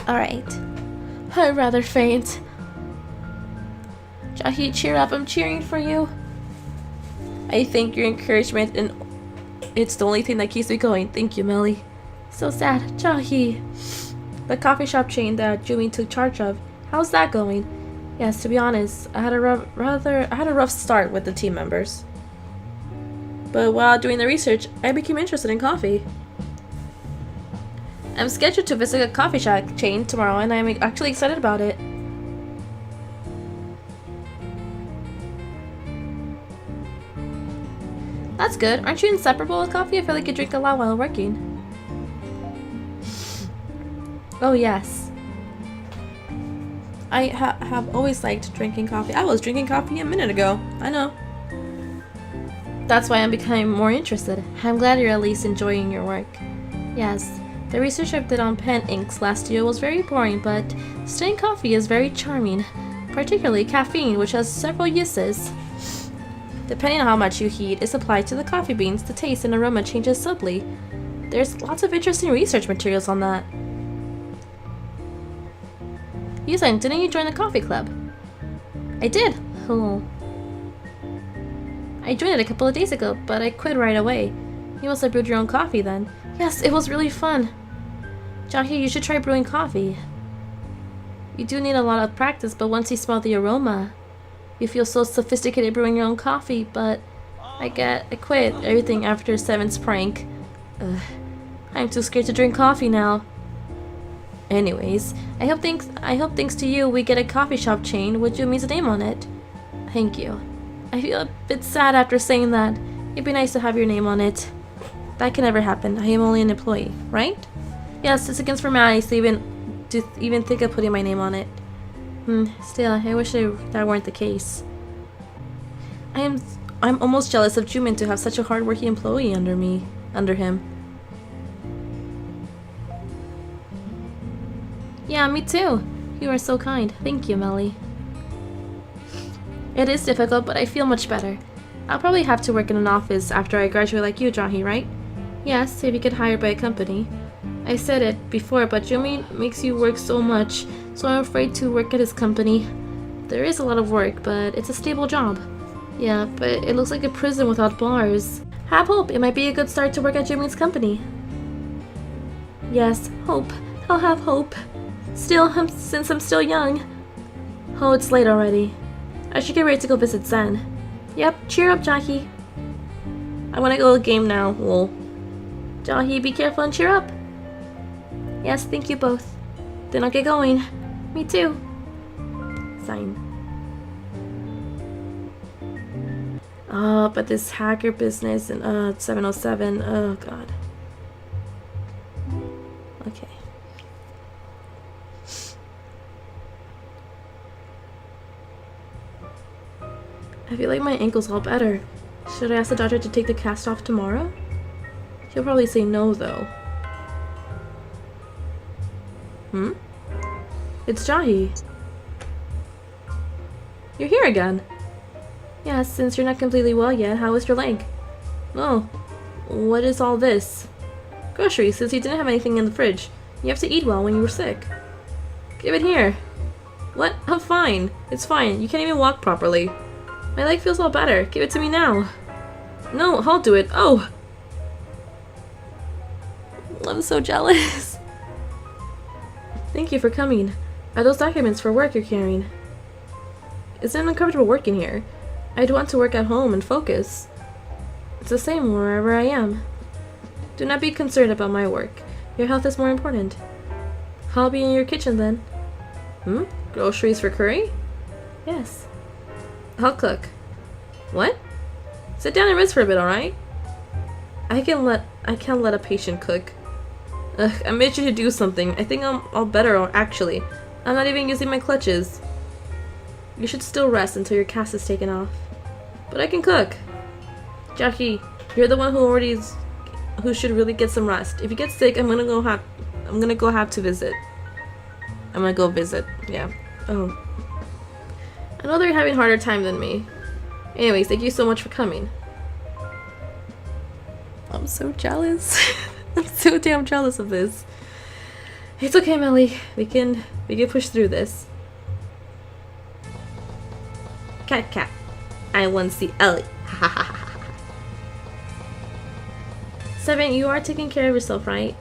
Alright. I'd rather faint. Jaehee, cheer up. I'm cheering for you. I think your encouragement and it's the only thing that keeps me going. Thank you, Meli. So sad. Jaehee. The coffee shop chain that Jumi took charge of. How's that going? Yes, to be honest, I had a rough start with the team members. But while doing the research, I became interested in coffee. I'm scheduled to visit a coffee shop chain tomorrow and I'm actually excited about it. That's good. Aren't you inseparable with coffee? I feel like you drink a lot while working. Oh yes. I have always liked drinking coffee. I was drinking coffee a minute ago. I know. That's why I'm becoming more interested. I'm glad you're at least enjoying your work. Yes. The research I did on pen inks last year was very boring, but studying coffee is very charming. Particularly caffeine, which has several uses. Depending on how much you heat is applied to the coffee beans, the taste and aroma changes subtly. There's lots of interesting research materials on that. Yusen, didn't you join the coffee club? I did. Oh. I joined it a couple of days ago, but I quit right away. You must have brewed your own coffee then. Yes, it was really fun. Jaehee, you should try brewing coffee. You do need a lot of practice, but once you smell the aroma, you feel so sophisticated brewing your own coffee, but I quit everything after 7's prank. Ugh, I'm too scared to drink coffee now. Anyways, I hope thanks to you we get a coffee shop chain with Jumi's name on it. Thank you. I feel a bit sad after saying that. It'd be nice to have your name on it. That can never happen. I am only an employee, right? Yes, it's against formalities to even think of putting my name on it. Still, I wish that weren't the case. I'm almost jealous of Jumin to have such a hard-working employee under him. Yeah, me too. You are so kind. Thank you, Meli. It is difficult, but I feel much better. I'll probably have to work in an office after I graduate like you, Jaehee, right? Yes, if you get hired by a company. I said it before, but Jumi makes you work so much, so I'm afraid to work at his company. There is a lot of work, but it's a stable job. Yeah, but it looks like a prison without bars. Have hope. It might be a good start to work at Jumi's company. Yes, hope. I'll have hope. Still, since I'm still young. Oh, it's late already. I should get ready to go visit Zen. Yep, cheer up, Jaehee. I want to go to the game now, lol. Jaehee, be careful and cheer up. Yes, thank you both. Then I'll get going. Me too. Sign. Oh, but this hacker business and 707. Oh god. Okay. I feel like my ankle's all better. Should I ask the doctor to take the cast off tomorrow? He'll probably say no, though. It's Jaehee. You're here again. Yeah, since you're not completely well yet, how is your leg? Oh, what is all this? Groceries, since you didn't have anything in the fridge. You have to eat well when you were sick. Give it here. What? I'm fine. It's fine. You can't even walk properly. My leg feels all better. Give it to me now. No, I'll do it. Oh! I'm so jealous. Thank you for coming. Are those documents for work you're carrying? It's uncomfortable working here. I'd want to work at home and focus. It's the same wherever I am. Do not be concerned about my work. Your health is more important. I'll be in your kitchen then. Groceries for curry? Yes. I'll cook. What? Sit down and rest for a bit, alright? I can't let a patient cook. Ugh, I made you to do something. I think I'm all better, actually. I'm not even using my clutches. You should still rest until your cast is taken off. But I can cook. Jaehee, you're the one who should really get some rest. If you get sick, I'm gonna go have to visit. I'm gonna go visit. Yeah. Oh. I know they're having a harder time than me. Anyways, thank you so much for coming. I'm so jealous. I'm so damn jealous of this. It's okay, Meli. We can push through this. Cat. I want to see Ellie. Seven, you are taking care of yourself, right?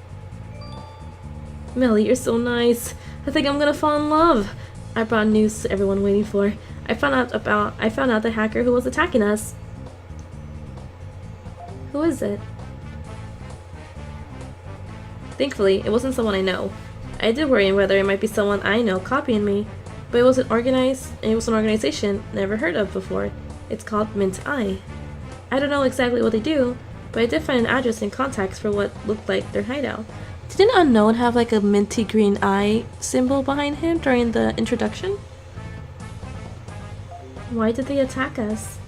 Meli, you're so nice. I think I'm gonna fall in love. I brought news to everyone waiting for. I found out the hacker who was attacking us. Who is it? Thankfully, it wasn't someone I know. I did worry whether it might be someone I know copying me, but it was an organization never heard of before. It's called MeliZ. I don't know exactly what they do, but I did find an address and contacts for what looked like their hideout. Didn't Unknown have like a minty green eye symbol behind him during the introduction? Why did they attack us?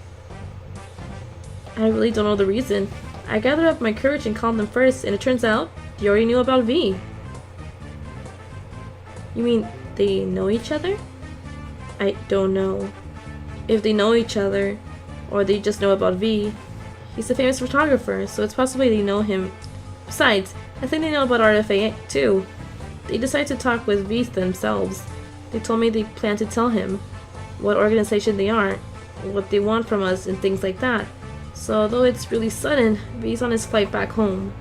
I really don't know the reason. I gathered up my courage and called them first, and it turns out you already knew about V. You mean they know each other? I don't know if they know each other or they just know about V. He's a famous photographer, so it's possible they know him. Besides, I think they know about RFA too. They decided to talk with V themselves. They told me they plan to tell him what organization they are, what they want from us, and things like that. So although it's really sudden, V's on his flight back home.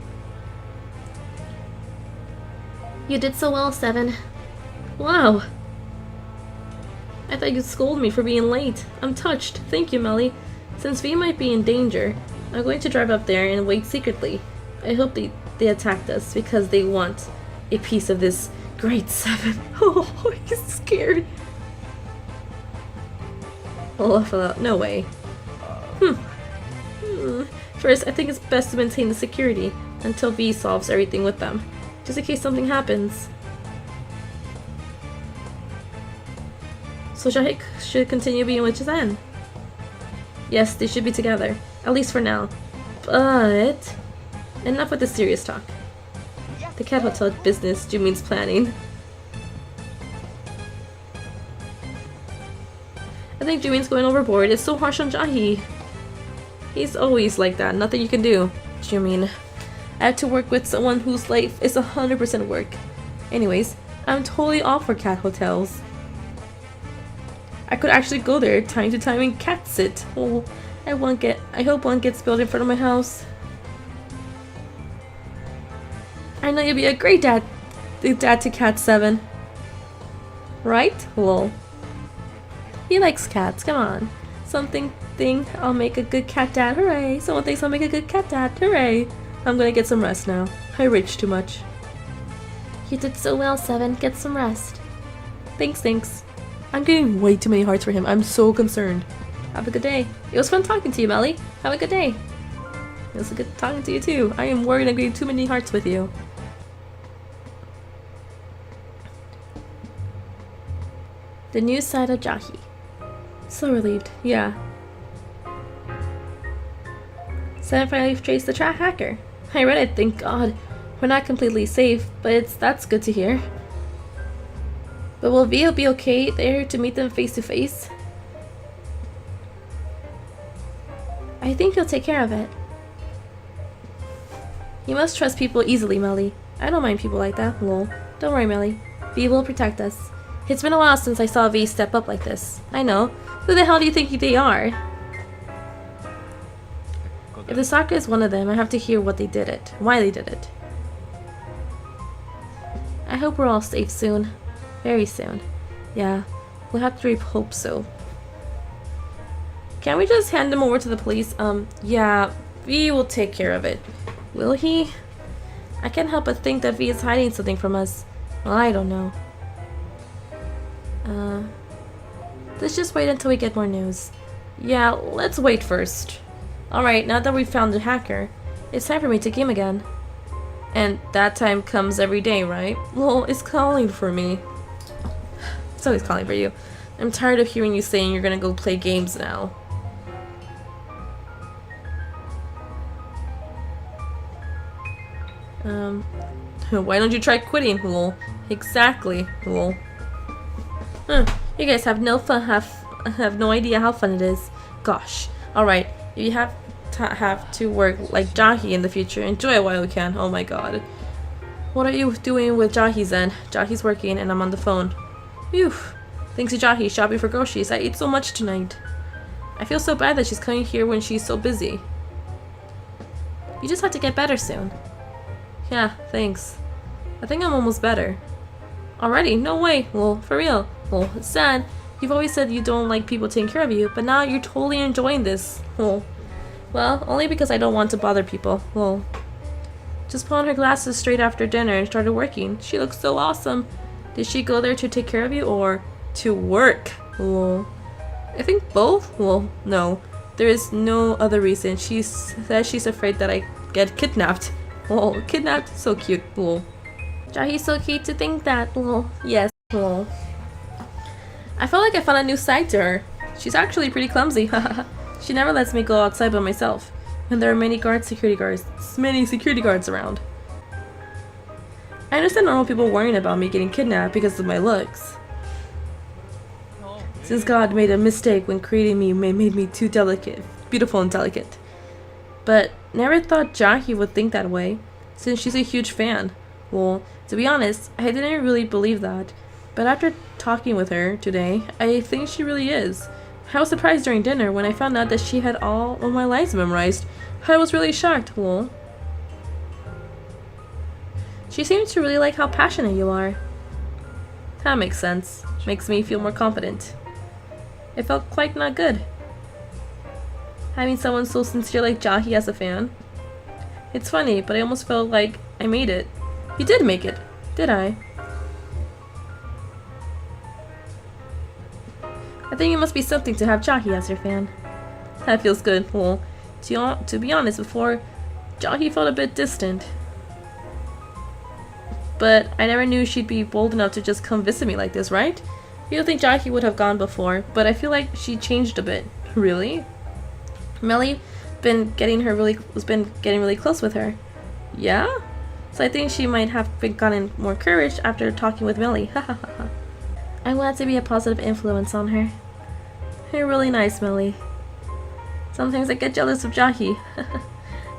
You did so well, Seven. Wow. I thought you'd scold me for being late. I'm touched. Thank you, Meli. Since V might be in danger, I'm going to drive up there and wait secretly. I hope they attacked us because they want a piece of this great Seven. Oh, he's scared. Oh, no way. First, I think it's best to maintain the security until V solves everything with them, just in case something happens. So Jaehee should continue being with Jen. Yes, they should be together, at least for now. But enough with the serious talk. The cat hotel business, Jumin's planning. I think Jumin's going overboard. It's so harsh on Jaehee. He's always like that. Nothing you can do. Jumin. I have to work with someone whose life is 100% work. Anyways, I'm totally all for cat hotels. I could actually go there time to time and cat sit. Oh, I hope one gets built in front of my house. I know you'll be a great dad to Cat 7. Right? Lol. He likes cats, come on. I'll make a good cat dad, hooray! Someone thinks I'll make a good cat dad, hooray! I'm gonna get some rest now. I raged too much. You did so well, Seven. Get some rest. Thanks. I'm getting way too many hearts for him. I'm so concerned. Have a good day. It was fun talking to you, Meli. Have a good day. It was good talking to you too. I am worried I'm getting too many hearts with you. The new side of Jaehee. So relieved. Yeah. Seven finally traced the hacker. I read it, thank God. We're not completely safe, but that's good to hear. But will Vio be okay there to meet them face to face? I think he'll take care of it. You must trust people easily, Meli. I don't mind people like that, lol. Don't worry, Meli. V will protect us. It's been a while since I saw V step up like this. I know. Who the hell do you think they are? If the soccer is one of them, I have to hear why they did it. I hope we're all safe soon. Very soon. Yeah, we'll have to hope so. Can't we just hand him over to the police? Yeah, V will take care of it. Will he? I can't help but think that V is hiding something from us. Well, I don't know. Let's just wait until we get more news. Yeah, let's wait first. Alright, now that we've found the hacker, it's time for me to game again. And that time comes every day, right? Well, it's calling for me. It's always calling for you. I'm tired of hearing you saying you're gonna go play games now. Why don't you try quitting, lol? Exactly, lol. You guys have no fun, have no idea how fun it is. Gosh. Alright, you have to work like Jaehee in the future. Enjoy it while you can. Oh my god. What are you doing with Jaehee, Zen? Jahee's working and I'm on the phone. Phew. Thanks to Jaehee, shopping for groceries. I ate so much tonight. I feel so bad that she's coming here when she's so busy. You just have to get better soon. Yeah, thanks. I think I'm almost better. Already? No way. Well, for real. Well, it's sad. You've always said you don't like people taking care of you, but now you're totally enjoying this. Well, only because I don't want to bother people. Well, just put on her glasses straight after dinner and started working. She looks so awesome. Did she go there to take care of you or to work? Well, I think both. Well, no. There is no other reason. She says she's afraid that I get kidnapped. Well, kidnapped? So cute. Well, Jaehee's so cute to think that. Well, yes. Well, I feel like I found a new side to her. She's actually pretty clumsy. She never lets me go outside by myself. And there are many security guards around. I understand normal people worrying about me getting kidnapped because of my looks. Since God made a mistake when creating me, made me too beautiful and delicate. But never thought Jaehee would think that way, since she's a huge fan. Well, to be honest, I didn't really believe that. But after talking with her today, I think she really is. I was surprised during dinner when I found out that she had all of my lines memorized. I was really shocked. Well, she seems to really like how passionate you are. That makes sense. Makes me feel more confident. It felt quite not good. Having someone so sincere like Jaehee as a fan. It's funny, but I almost felt like I made it. You did make it, did I? I think it must be something to have Jaehee as your fan. That feels good. Well, to be honest, before, Jaehee felt a bit distant. But I never knew she'd be bold enough to just come visit me like this, right? You don't think Jaehee would have gone before, but I feel like she changed a bit. Really? MeliZ has been getting really close with her. Yeah? So I think she might have gotten more courage after talking with MeliZ. I'm glad to be a positive influence on her. You're really nice, MeliZ. Sometimes I get jealous of Jaehee.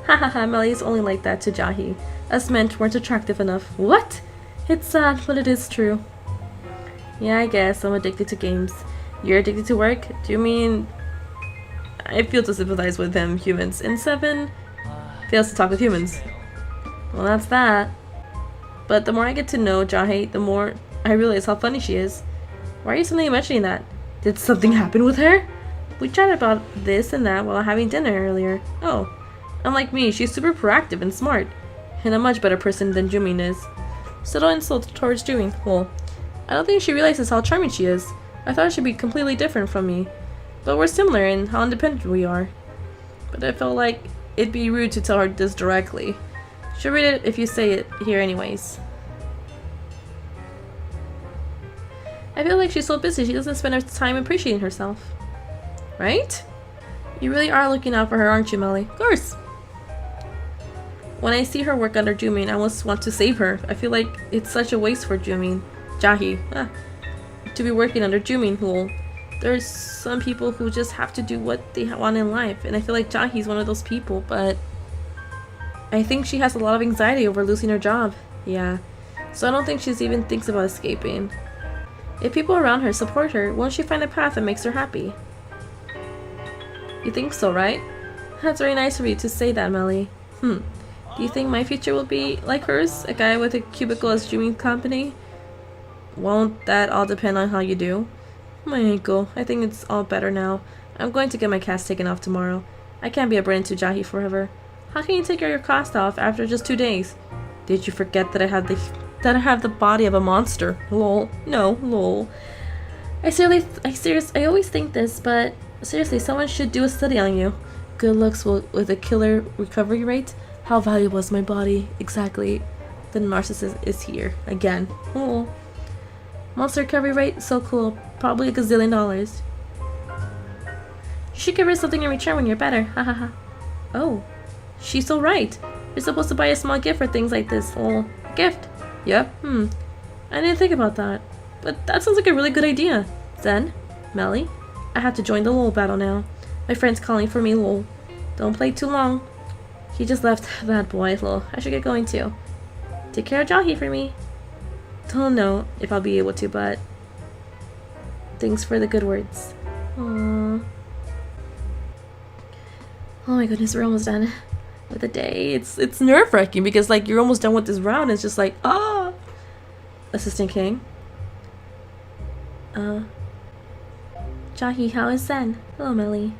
Hahaha, MeliZ is only like that to Jaehee. Us men weren't attractive enough. What? It's sad, but it is true. Yeah, I guess I'm addicted to games. You're addicted to work? Do you mean... I feel to sympathize with them, humans. And 7 fails to talk with humans. Well, that's that. But the more I get to know Jaehee, the more I realize how funny she is. Why are you suddenly mentioning that? Did something happen with her? We chatted about this and that while having dinner earlier. Oh, unlike me, she's super proactive and smart. And a much better person than Jumin is. Subtle insult towards Jumin. Well, I don't think she realizes how charming she is. I thought she'd be completely different from me. But we're similar in how independent we are. But I felt like it'd be rude to tell her this directly. She'll read it if you say it here anyways. I feel like she's so busy she doesn't spend her time appreciating herself. Right? You really are looking out for her, aren't you, MeliZ? Of course! When I see her work under Jumin, I almost want to save her. I feel like it's such a waste for Jaehee to be working under Jumin. Well, there's some people who just have to do what they want in life, and I feel like Jaehee's one of those people, but I think she has a lot of anxiety over losing her job. Yeah, so I don't think she even thinks about escaping. If people around her support her, won't she find a path that makes her happy? You think so, right? That's very nice of you to say that, MeliZ. Do you think my future will be like hers? A guy with a cubicle as Jumin's company? Won't that all depend on how you do? My ankle. I think it's all better now. I'm going to get my cast taken off tomorrow. I can't be a burden to Jaehee forever. How can you take your cast off after just 2 days? Did you forget that I have the body of a monster? Lol. No, lol. I always think this, but seriously, someone should do a study on you. Good looks with a killer recovery rate? How valuable is my body? Exactly. The narcissist is here. Again. Oh. Monster recovery rate? So cool. Probably a gazillion dollars. You should give her something in return when you're better. Hahaha. Oh. She's so right. You're supposed to buy a small gift for things like this. Oh. Gift? Yep. I didn't think about that. But that sounds like a really good idea. Zen? MeliZ? I have to join the LOL battle now. My friend's calling for me, lol. Don't play too long. He just left that boy, lol. I should get going too. Take care of Jaehee for me. Don't know if I'll be able to, but thanks for the good words. Aww. Oh my goodness, we're almost done with the day. It's nerve-wracking because like you're almost done with this round. It's just like, ah. Assistant King. Jaehee, how is Zen? Hello, Meli.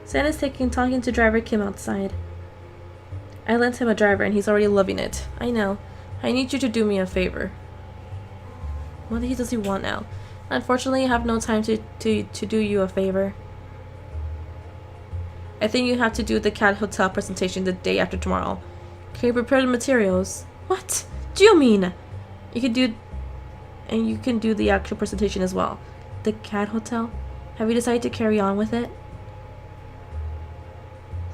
Zen is talking to driver Kim outside. I lent him a driver and he's already loving it. I know. I need you to do me a favor. What does he want now? Unfortunately, I have no time to do you a favor. I think you have to do the Cat Hotel presentation the day after tomorrow. Can you prepare the materials? What do you mean? You can do the actual presentation as well. The Cat Hotel? Have you decided to carry on with it?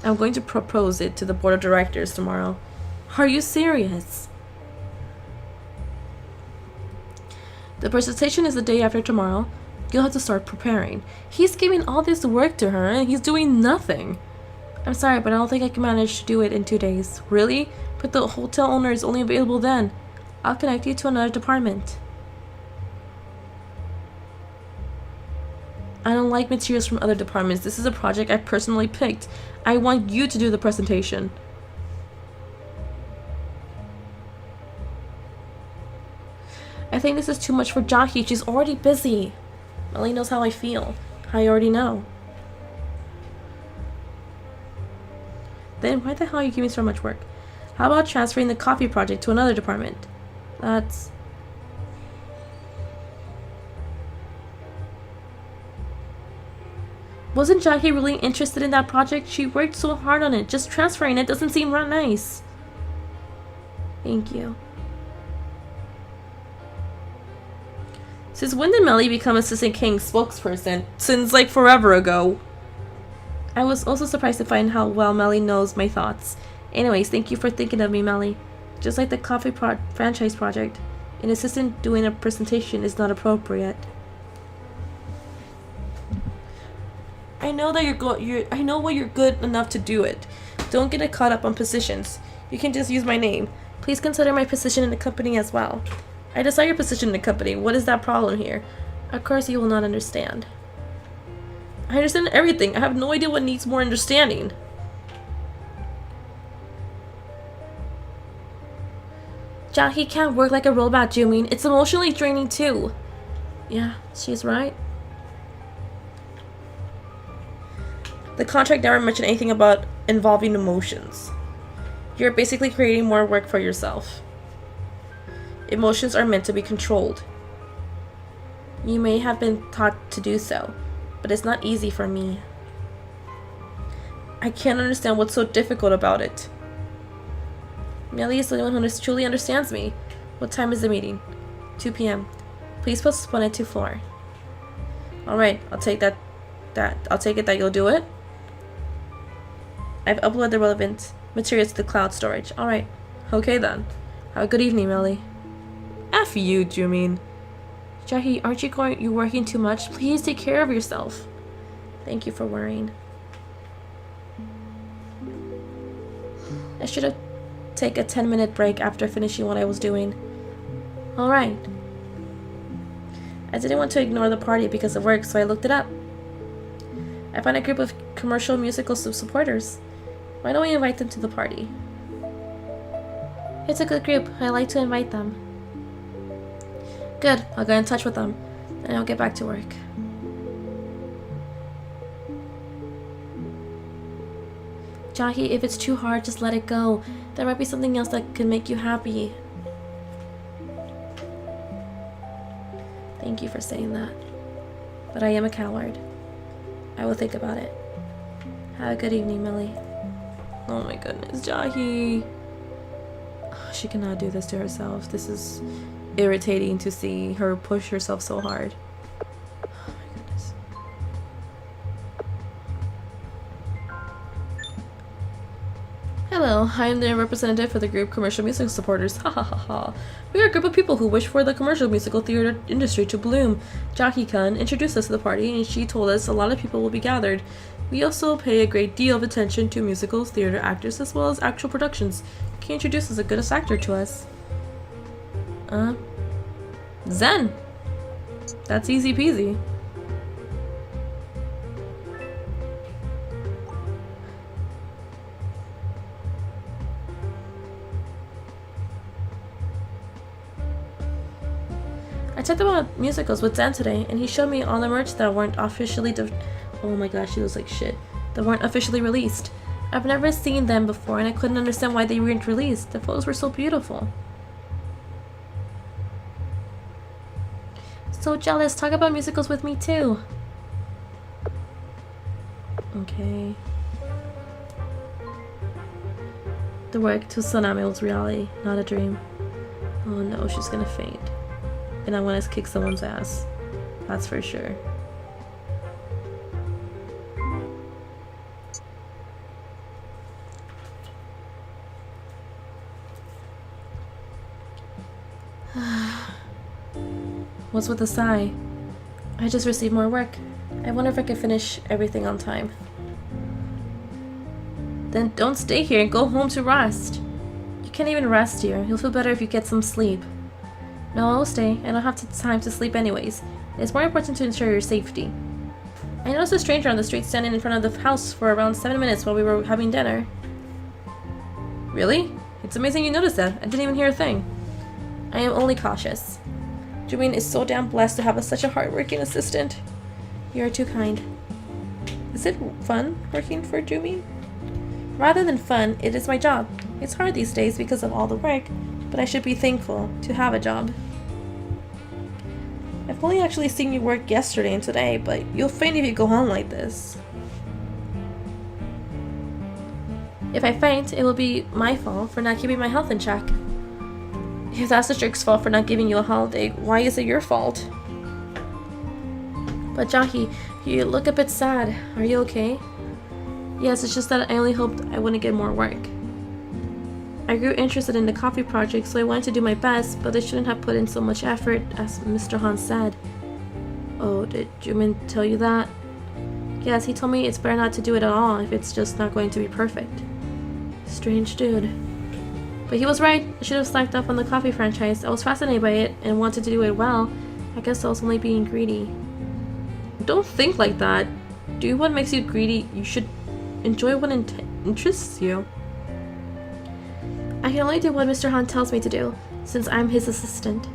I'm going to propose it to the board of directors tomorrow. Are you serious? The presentation is the day after tomorrow. You'll have to start preparing. He's giving all this work to her and he's doing nothing. I'm sorry, but I don't think I can manage to do it in 2 days. Really? But the hotel owner is only available then. I'll connect you to another department. I don't like materials from other departments. This is a project I personally picked. I want you to do the presentation. I think this is too much for Jaehee. She's already busy. Meli knows how I feel. I already know. Then why the hell are you giving so much work? How about transferring the coffee project to another department? That's... Wasn't Jaehee really interested in that project? She worked so hard on it. Just transferring it doesn't seem that nice. Thank you. Since when did Meli become Assistant King's spokesperson? Since like forever ago. I was also surprised to find how well Meli knows my thoughts. Anyways, thank you for thinking of me, Meli. Just like the coffee franchise project, an assistant doing a presentation is not appropriate. I know that I know what you're good enough to do it. Don't get it caught up on positions. You can just use my name. Please consider my position in the company as well. I decide your position in the company. What is that problem here? Of course you will not understand. I understand everything. I have no idea what needs more understanding. Jaehee can't work like a robot, Jimin. It's emotionally draining too. Yeah, she's right. The contract never mentioned anything about involving emotions. You're basically creating more work for yourself. Emotions are meant to be controlled. You may have been taught to do so, but it's not easy for me. I can't understand what's so difficult about it. Meli is the only one who truly understands me. What time is the meeting? 2 p.m. Please postpone it to 4. Alright, I'll take it that you'll do it. I've uploaded the relevant materials to the cloud storage. Alright. Okay then. Have a good evening, Meli. F you, Jimin. Jaehee, aren't you working too much? Please take care of yourself. Thank you for worrying. I should have taken a 10-minute break after finishing what I was doing. Alright. I didn't want to ignore the party because of work, so I looked it up. I found a group of commercial musical supporters. Why don't we invite them to the party? It's a good group. I like to invite them. Good. I'll get in touch with them, and I'll get back to work. Jaehee, if it's too hard, just let it go. There might be something else that could make you happy. Thank you for saying that. But I am a coward. I will think about it. Have a good evening, Meli. Oh my goodness, Jaehee. She cannot do this to herself. This is irritating to see her push herself so hard. Oh my goodness. Hello, I am the representative for the group Commercial Music Supporters. Ha ha ha ha. We are a group of people who wish for the commercial musical theater industry to bloom. Jaehee-kun introduced us to the party and she told us a lot of people will be gathered. We also pay a great deal of attention to musicals, theater actors, as well as actual productions. Can you introduce as a good actor to us? Zen! That's easy peasy. I talked about musicals with Zen today, and he showed me all the merch that weren't officially oh my gosh, she looks like shit. That weren't officially released. I've never seen them before, and I couldn't understand why they weren't released. The photos were so beautiful. So jealous. Talk about musicals with me too. Okay. The work to Tsunami was reality, not a dream. Oh no, she's gonna faint. And I want to kick someone's ass. That's for sure. What's with the sigh? I just received more work. I wonder if I can finish everything on time. Then don't stay here and go home to rest. You can't even rest here. You'll feel better if you get some sleep. No, I'll stay. I don't have time to sleep anyways. It's more important to ensure your safety. I noticed a stranger on the street standing in front of the house for around 7 minutes while we were having dinner. Really? It's amazing you noticed that. I didn't even hear a thing. I am only cautious. Jumin is so damn blessed to have such a hardworking assistant. You are too kind. Is it fun working for Jumin? Rather than fun, it is my job. It's hard these days because of all the work, but I should be thankful to have a job. I've only actually seen you work yesterday and today, but you'll faint if you go home like this. If I faint, it will be my fault for not keeping my health in check. If that's the jerk's fault for not giving you a holiday, why is it your fault? But Jaehee, you look a bit sad. Are you okay? Yes, it's just that I only hoped I wouldn't get more work. I grew interested in the coffee project, so I wanted to do my best, but I shouldn't have put in so much effort, as Mr. Han said. Oh, did Jumin tell you that? Yes, he told me it's better not to do it at all if it's just not going to be perfect. Strange dude. But he was right. I should have slacked up on the coffee franchise. I was fascinated by it and wanted to do it well. I guess I was only being greedy. Don't think like that. Do what makes you greedy. You should enjoy what interests you. I can only do what Mr. Han tells me to do, since I'm his assistant.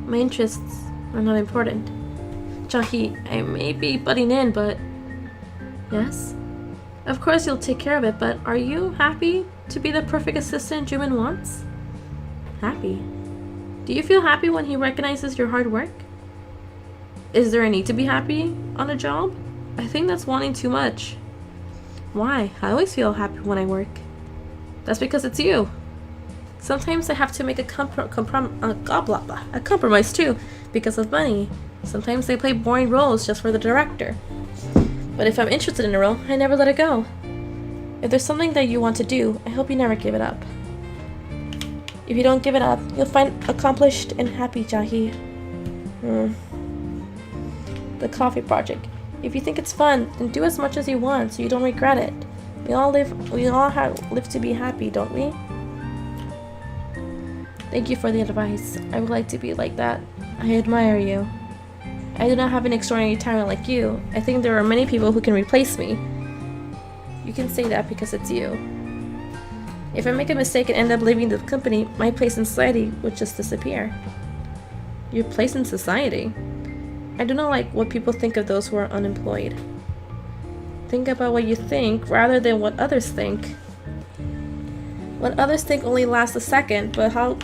My interests are not important. Jaehee, I may be butting in, but... Yes? Of course you'll take care of it, but are you happy to be the perfect assistant Jumin wants? Happy? Do you feel happy when he recognizes your hard work? Is there a need to be happy on a job? I think that's wanting too much. Why? I always feel happy when I work. That's because it's you. Sometimes I have to make a compromise too, because of money. Sometimes I play boring roles just for the director. But if I'm interested in a role, I never let it go. If there's something that you want to do, I hope you never give it up. If you don't give it up, you'll find accomplished and happy, Jaehee. The coffee project. If you think it's fun, then do as much as you want so you don't regret it. We all live to be happy, don't we? Thank you for the advice. I would like to be like that. I admire you. I do not have an extraordinary talent like you. I think there are many people who can replace me. You can say that because it's you. If I make a mistake and end up leaving the company, my place in society would just disappear. Your place in society? I do not like what people think of those who are unemployed. Think about what you think rather than what others think. What others think only lasts a second, but how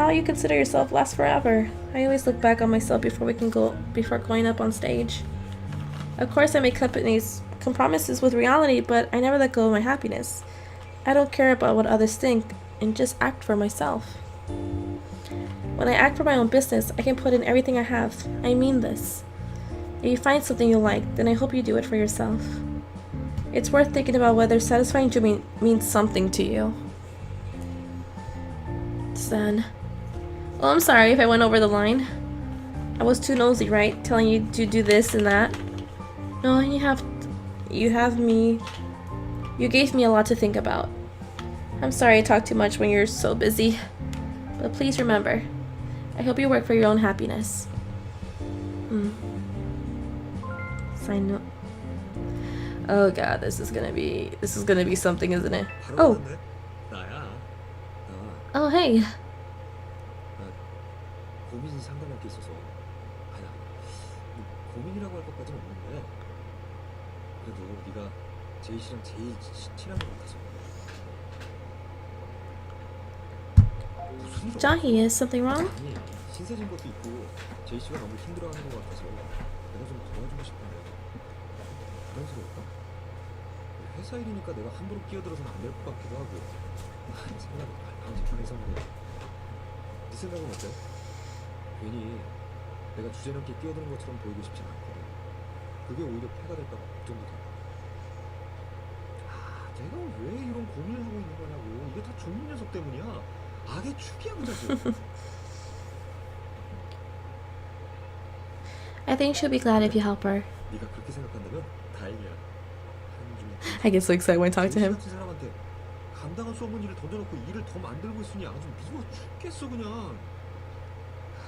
you consider yourself lasts forever. I always look back on myself before going up on stage. Of course I make compromises with reality, but I never let go of my happiness. I don't care about what others think and just act for myself. When I act for my own business, I can put in everything I have. I mean this. If you find something you like, then I hope you do it for yourself. It's worth thinking about whether satisfying Jumin means something to you. Zen. Well, I'm sorry if I went over the line. I was too nosy, right? Telling you to do this and that. No, you have me. You gave me a lot to think about. I'm sorry I talk too much when you're so busy. But please remember, I hope you work for your own happiness. Sign note. Oh god, this is gonna be something, isn't it? Oh. Oh hey. 고민 상담할 게 있어서 아니야 고민이라고 할 것까지는 없는데 그래도 네가 제이 씨랑 제일 친한 것 같아서 무슨 일 Jaehee, is something wrong? 아니 신세진 것도 있고 제이 씨가 너무 힘들어하는 것 같아서 내가 좀 도와주고 싶은데 부담스러울까? 회사 일이니까 내가 함부로 끼어들어서는 안 될 것 같기도 하고 생각이 발팡질팡해서인데 네 생각은 어때? 괜히 내가 주제넘게 끼어드는 것처럼 보이고 싶진 않거든. 그게 오히려 폐가 될까 봐 걱정도 돼. 아, 내가 왜 이런 고민을 하고 있는 거냐고. 이게 다 종민 녀석 때문이야. 악의 축이야 그자지. I think she'll be glad if you help her. 네가 그렇게 생각한다면 다행이야. I get so excited when I talk to him. 같은 사람한테 감당할 수 없는 일을 던져놓고 일을 더 만들고 있으니 아주 미워 죽겠어 그냥.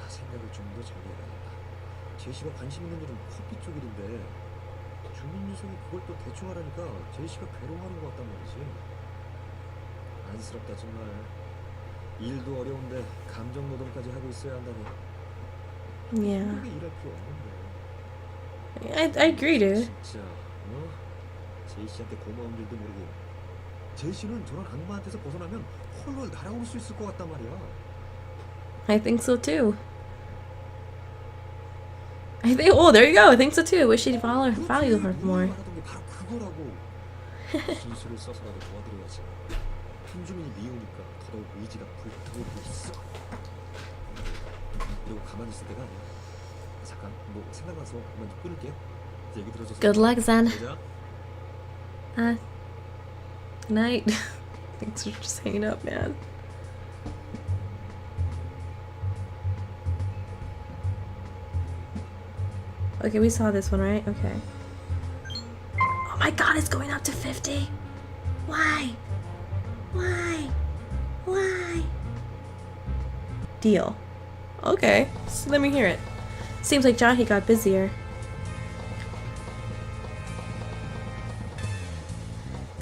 생각을 좀 더 정리해야겠다. 제이씨가 관심 있는 일은 커피 쪽 일인데 주민 유석이 그걸 또 대충 하라니까 제이씨가 괴로워하는 것 같단 말이지. 안쓰럽다 정말. 일도 어려운데 감정 노동까지 하고 있어야 한다니. Yeah. 그게 일할 필요 없는데. I agree, dude. 진짜 제이씨한테 고마운 일도 모르고 제이씨는 저런 악마한테서 벗어나면 헐헐 날아올 수 있을 것 같단 말이야. I think so too. Oh, there you go. I think so too. I wish she'd value her more. 바로 그거라고. 진술을 써서라도 도와드려야지. 한주민이 미우니까 더더욱 의지가 불타오르고 있어. 이러고 가만히 있을 때가 아니야. 잠깐 뭐 생각나서 그만 좀 끊을게. 얘기 들어줘서. Good luck, Zen. 보자. Good night. Thanks for just hanging up, man. Okay, we saw this one, right? Okay. Oh my god, it's going up to 50! Why? Why? Why? Deal. Okay, so let me hear it. Seems like Jaehee got busier.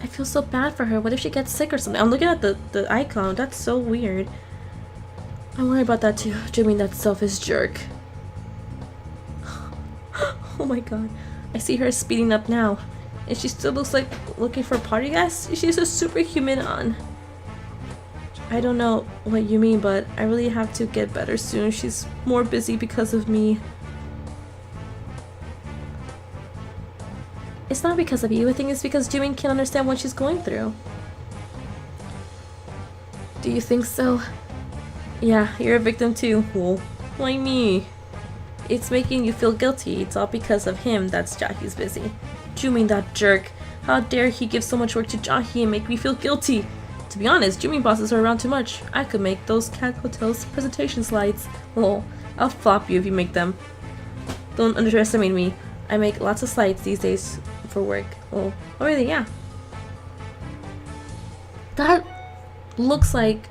I feel so bad for her. What if she gets sick or something? I'm looking at the icon. That's so weird. I'm worried about that too. Jimmy, that selfish jerk. Oh my god. I see her speeding up now. And she still looks like looking for party gas? She's a superhuman on. I don't know what you mean, but I really have to get better soon. She's more busy because of me. It's not because of you. I think it's because Jimin can't understand what she's going through. Do you think so? Yeah, you're a victim too. Well, why me? It's making you feel guilty. It's all because of him that's Jaehee's busy. Jimin, that jerk. How dare he give so much work to Jaehee and make me feel guilty? To be honest, Jimin bosses her around too much. I could make those Cat Hotels presentation slides. Lol, I'll flop you if you make them. Don't underestimate me. I make lots of slides these days for work. Oh really? Yeah. That looks like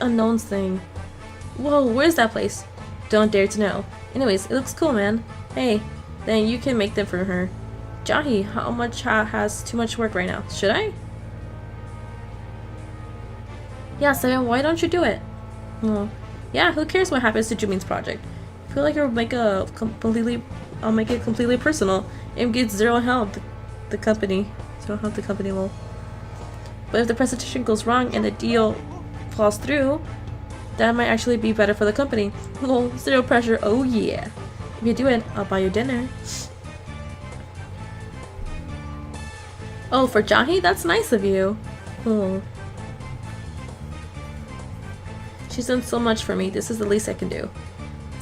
Unknown's thing. Whoa, where's that place? Don't dare to know. Anyways, it looks cool, man. Hey, then you can make them for her. Jaehee, how much has too much work right now? Should I? Yeah, so why don't you do it? Well, yeah, who cares what happens to Jimin's project? I feel like I'll make it completely personal. It gives zero help the company. Zero help the company, lol. But if the presentation goes wrong and the deal falls through, that might actually be better for the company. Lol, zero pressure, oh yeah. If you do it, I'll buy you dinner. Oh, for Jaehee? That's nice of you. Oh. She's done so much for me. This is the least I can do.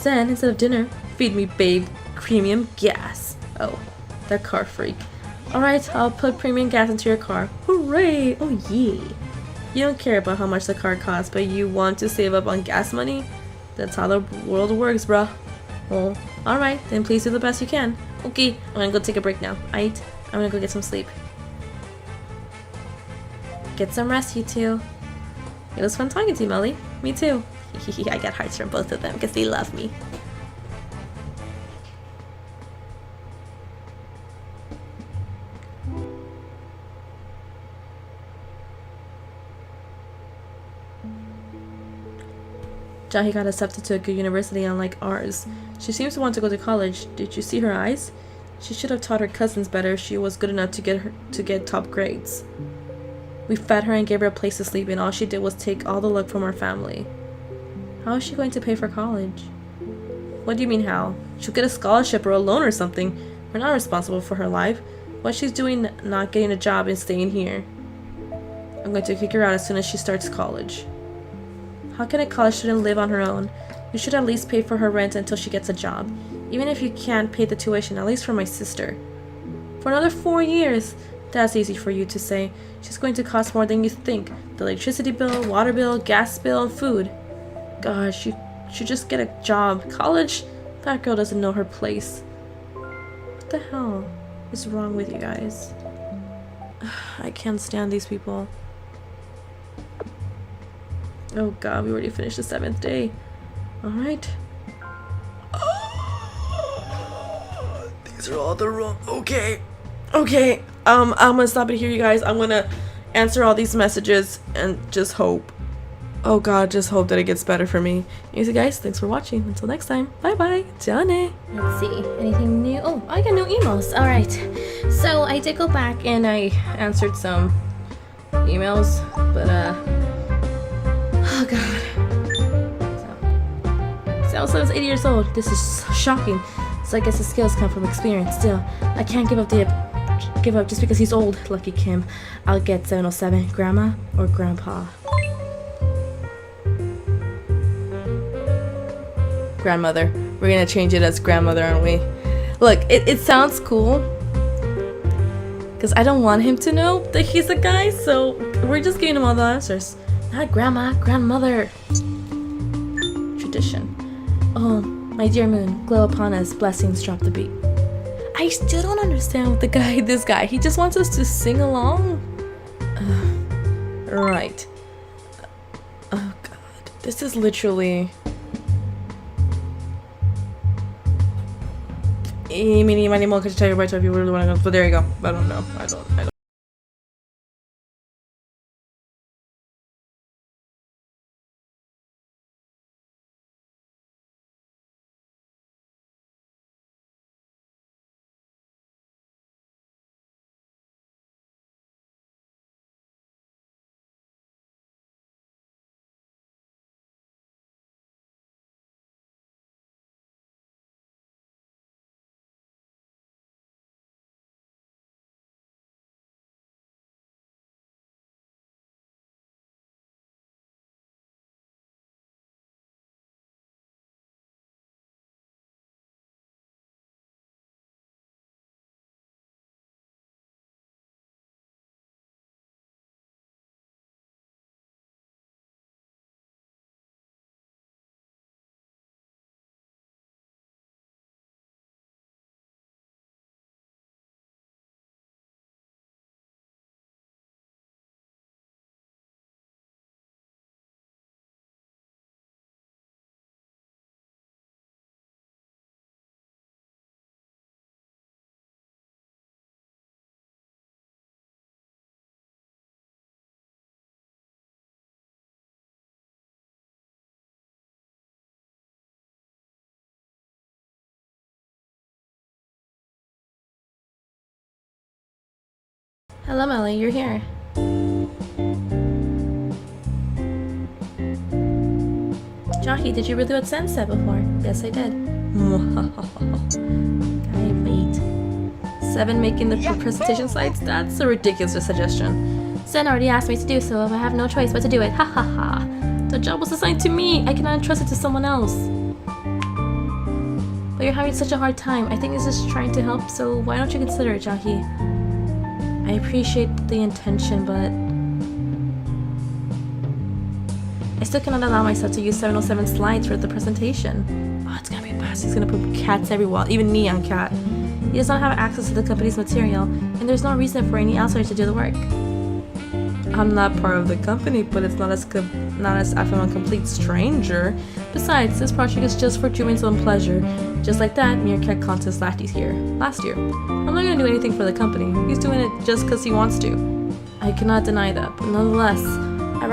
Then, instead of dinner, feed me, babe. Premium gas. Oh, that car freak. Alright, I'll put premium gas into your car. Hooray! Oh yeah. You don't care about how much the car costs, but you want to save up on gas money? That's how the world works, bruh. Well, alright, then please do the best you can. Okay, I'm gonna go take a break now. I'm gonna go get some sleep. Get some rest, you two. It was fun talking to you, Meli. Me too. I got hearts from both of them because they love me. Jaehee got accepted to a good university unlike ours. She seems to want to go to college. Did you see her eyes? She should have taught her cousins better if she was good enough to get top grades. We fed her and gave her a place to sleep, and all she did was take all the luck from our family. How is she going to pay for college? What do you mean how? She'll get a scholarship or a loan or something. We're not responsible for her life. What she's doing not getting a job and staying here. I'm going to kick her out as soon as she starts college. How can a college student live on her own? You should at least pay for her rent until she gets a job. Even if you can't pay the tuition, at least for my sister. For another 4 years. That's easy for you to say. She's going to cost more than you think. The electricity bill, water bill, gas bill, and food. Gosh, she should just get a job. College? That girl doesn't know her place. What the hell is wrong with you guys? I can't stand these people. Oh god, we already finished the 7th day. Alright. These are all the wrong. Okay. Okay. I'm gonna stop it here, you guys. I'm gonna answer all these messages and just hope. Oh god, just hope that it gets better for me. Anyways, guys, thanks for watching. Until next time. Bye bye. Johnny. Let's see. Anything new? Oh, I got new emails. Alright. So I did go back and I answered some emails, but oh god. So I was 80 years old. This is shocking. So I guess the skills come from experience. Still, I can't give up just because he's old. Lucky Kim. I'll get 707. Grandma or Grandpa? Grandmother. We're gonna change it as grandmother, aren't we? Look, it sounds cool. Because I don't want him to know that he's a guy, so we're just giving him all the answers. Not grandma, grandmother. Tradition. Oh, my dear moon, glow upon us, blessings drop the beat. I still don't understand what this guy, he just wants us to sing along? Right. Oh god, this is literally... Meaning, my name will tell you right if you really want to go, but there you go. I don't know. I don't. Hello, Meli. You're here. Jaehee, did you really what Sen said before? Yes, I did. I wait. 7 making the presentation slides? That's a ridiculous suggestion. Sen already asked me to do so. I have no choice but to do it. Ha ha ha. The job was assigned to me. I cannot entrust it to someone else. But you're having such a hard time. I think it's just trying to help, so why don't you consider it, Jaehee? I appreciate the intention, but I still cannot allow myself to use 707 slides for the presentation. Oh, it's gonna be bad. He's gonna put cats everywhere, even neon cat. He does not have access to the company's material, and there's no reason for any outsider to do the work. I'm not part of the company, but it's not as if I'm a complete stranger. Besides, this project is just for Jumin's own pleasure. Just like that meerkat contest last year. I'm not gonna do anything for the company. He's doing it just because he wants to. I cannot deny that, but nonetheless, I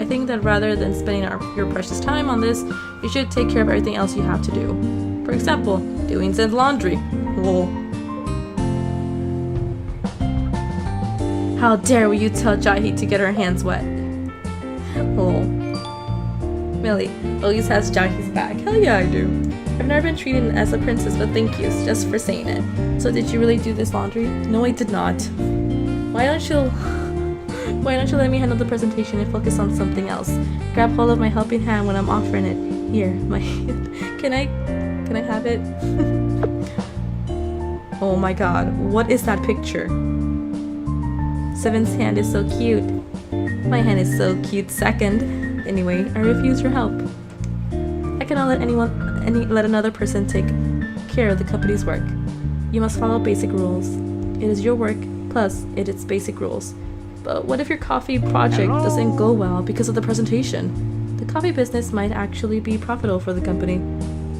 think that rather than spending your precious time on this, you should take care of everything else you have to do. For example, doing Zen's laundry. Lol. How dare you tell Jaehee to get her hands wet? Lol. Millie always has Jaehee's back. Hell yeah, I do. I've never been treated as a princess, but thank you just for saying it. So did you really do this laundry? No, I did not. Why don't you let me handle the presentation and focus on something else? Grab hold of my helping hand when I'm offering it. Here, my Can I have it? Oh my god, what is that picture? Seven's hand is so cute. My hand is so cute second. Anyway, I refuse your help. I cannot let another person take care of the company's work. You must follow basic rules. It is your work, plus it is basic rules. But what if your coffee project doesn't go well because of the presentation? The coffee business might actually be profitable for the company.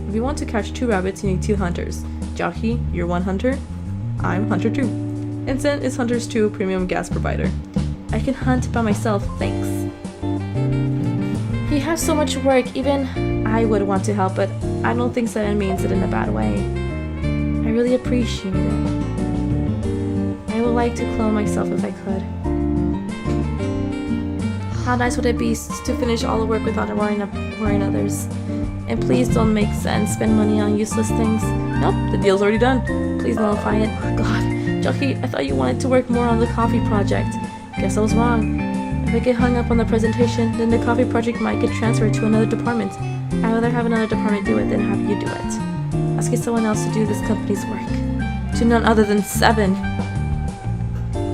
If you want to catch 2 rabbits, you need 2 hunters. Jaehee, you're 1 hunter. I'm hunter 2. And Zen is hunters 2 premium gas provider. I can hunt by myself, thanks. You have so much work, even I would want to help, but I don't think Zen means it in a bad way. I really appreciate it. I would like to clone myself if I could. How nice would it be to finish all the work without worrying others? And please don't make Zen spend money on useless things. Nope, the deal's already done. Please nullify it. God, Jaehee, I thought you wanted to work more on the coffee project. Guess I was wrong. If I get hung up on the presentation, then the coffee project might get transferred to another department. I'd rather have another department do it than have you do it. Asking someone else to do this company's work. To none other than Seven.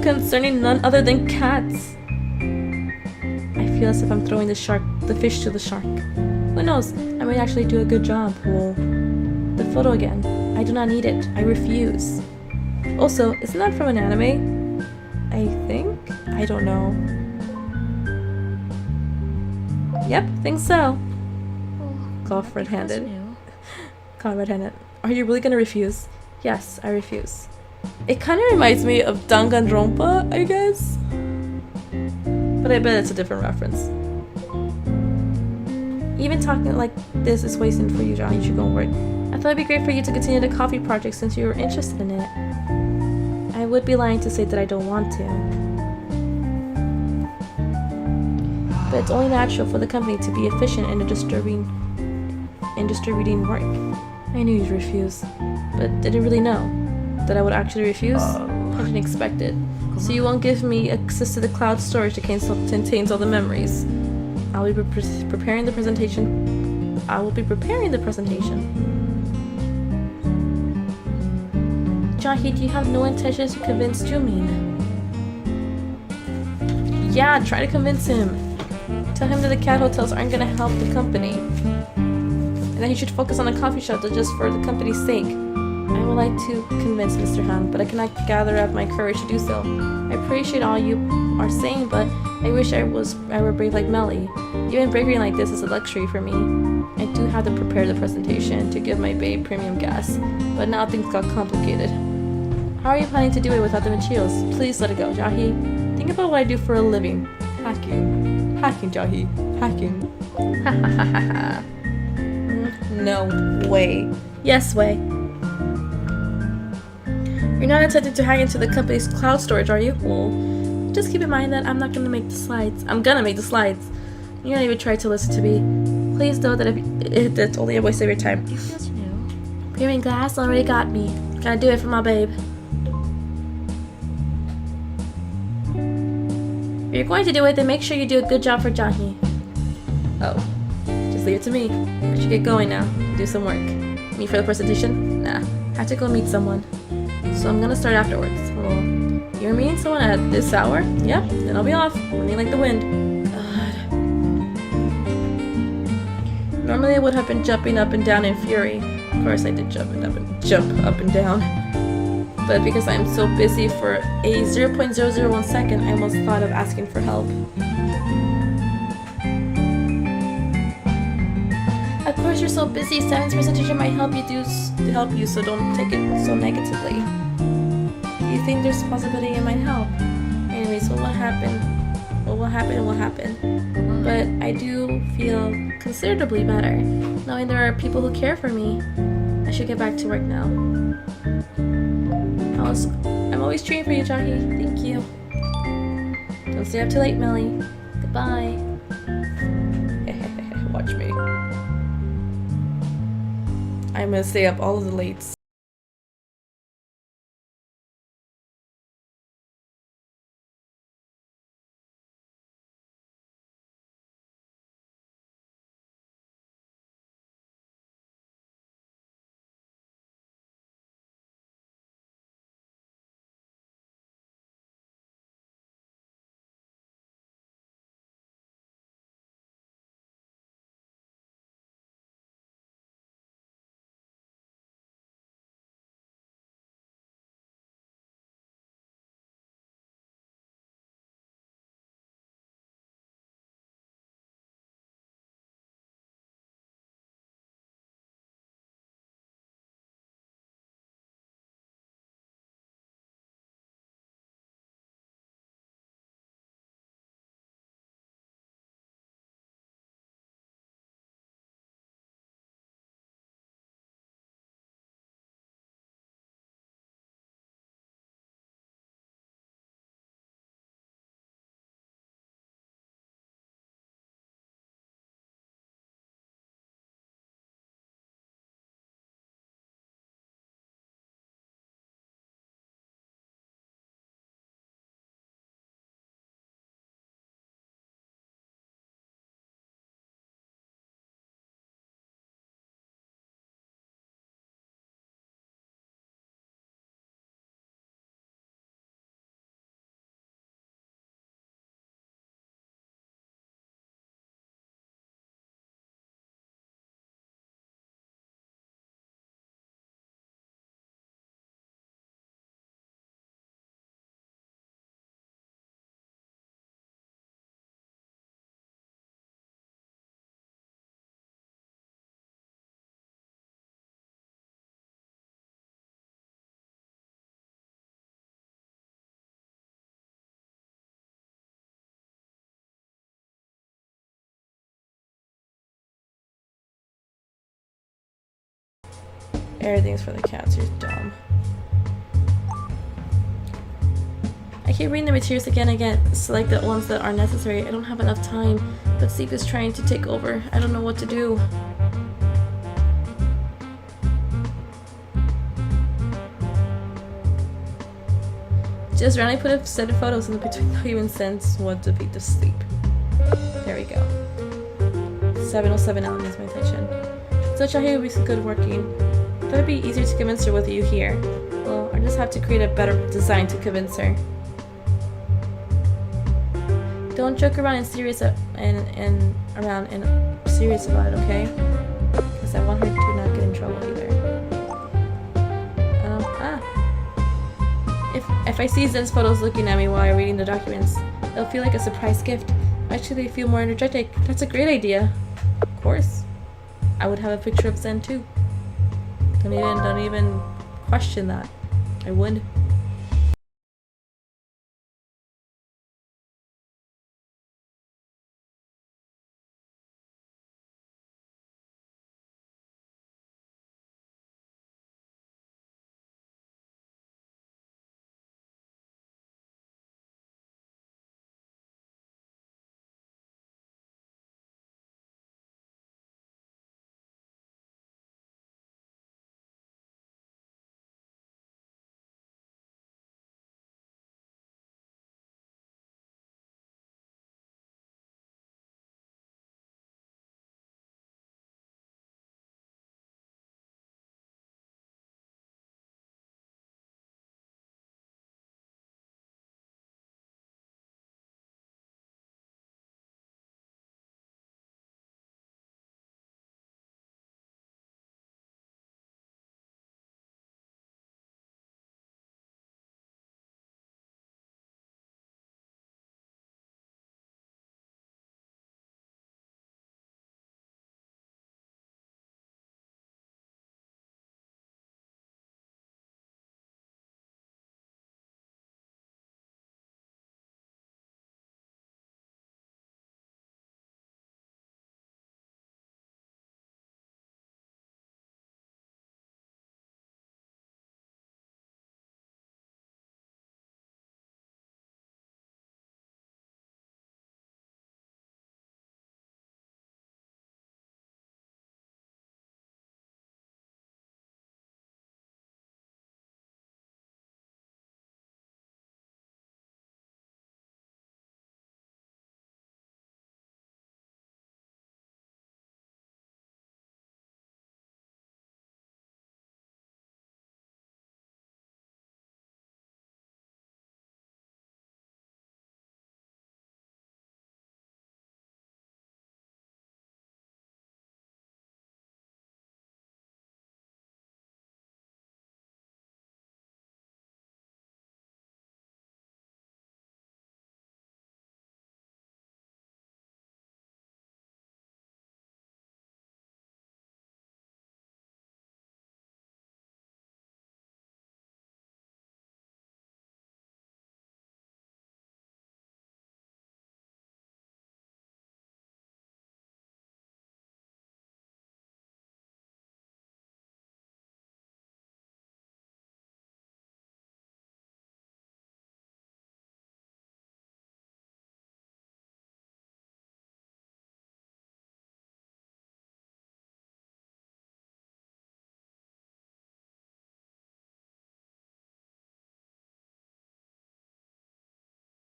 Concerning none other than cats. I feel as if I'm throwing the fish to the shark. Who knows? I might actually do a good job. Well, the photo again. I do not need it. I refuse. Also, isn't that from an anime? I think? I don't know. Yep, think so. Caught red-handed. Caught red-handed. Are you really gonna refuse? Yes, I refuse. It kind of reminds me of Danganronpa, I guess. But I bet it's a different reference. Even talking like this is wasting for you, John. You should go and work. I thought it'd be great for you to continue the coffee project since you were interested in it. I would be lying to say that I don't want to. But it's only natural for the company to be efficient in distributing work. I knew you'd refuse, but didn't really know that I would actually refuse. I didn't expect it. So you won't give me access to the cloud storage that contains all the memories. I will be preparing the presentation. Jaehee, do you have no intentions to convince Jumin? Yeah, try to convince him. Tell him that the cat hotels aren't gonna help the company. And that he should focus on a coffee shop just for the company's sake. I would like to convince Mr. Han, but I cannot gather up my courage to do so. I appreciate all you are saying, but I wish I were brave like MeliZ. Even bravery like this is a luxury for me. I do have to prepare the presentation to give my babe premium gas, but now things got complicated. How are you planning to do it without the materials? Please let it go, Jaehee. Think about what I do for a living. Hacking. Hacking, Jaehee. Hacking. Ha ha ha ha ha. No way. Yes way. You're not intended to hack into the company's cloud storage, are you? Well, just keep in mind that I'm not gonna make the slides. I'm gonna make the slides. You don't even try to listen to me. Please know that if that's only a waste of your time. Premium glass already got me. Gotta do it for my babe. If you're going to do it, then make sure you do a good job for Jaehee. Oh, just leave it to me. I should get going now. Do some work. Me for the presentation? Nah, have to go meet someone. So I'm gonna start afterwards. Well, you're meeting someone at this hour? Yep, then I'll be off. Running like the wind. God. Normally I would have been jumping up and down in fury, Of course I did jump up and down. But because I'm so busy for a 0.001 second, I almost thought of asking for help. Of course you're so busy. Science presentation might help you, so don't take it so negatively. You think there's a possibility it might help? Anyways, what will happen? What will happen will happen. But I do feel considerably better, knowing there are people who care for me. I should get back to work now. I'm always cheering for you, Jaehee. Thank you. Don't stay up too late, Meli. Goodbye. Watch me. I'm gonna stay up all of the lates. Everything's for the cats, you're dumb. I keep reading the materials again and again, select the ones that are necessary. I don't have enough time, but sleep is trying to take over. I don't know what to do. Just randomly put a set of photos in between documents since what to beat the sleep. There we go. 7:07 now needs my attention. So Jaehee would be good working. Thought it'd be easier to convince her with you here. Well, I just have to create a better design to convince her. Don't joke around and serious serious about it, okay? Because I want her to not get in trouble either. If I see Zen's photos looking at me while I'm reading the documents, it'll feel like a surprise gift. Actually, they feel more energetic. That's a great idea. Of course. I would have a picture of Zen too. Don't even question that. I would.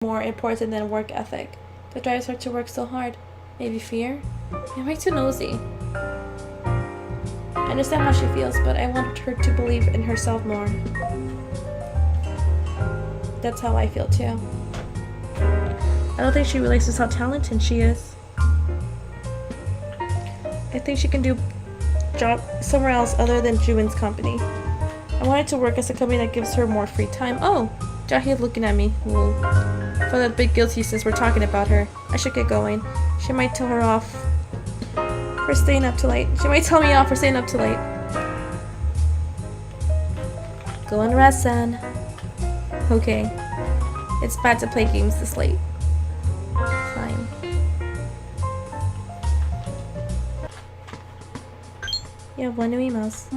more important than work ethic that drives her to work so hard. Maybe fear? Am I too nosy? I understand how she feels, but I want her to believe in herself more. That's how I feel too. I don't think she realizes how talented she is. I think she can do job somewhere else other than Juin's company. I wanted to work at a company that gives her more free time. Oh, Jaehee looking at me. Ooh. For that big guilty since we're talking about her. I should get going. She might tell her off for staying up too late. She might tell me off for staying up too late. Go and rest, son. Okay. It's bad to play games this late. Fine. You have one new emails.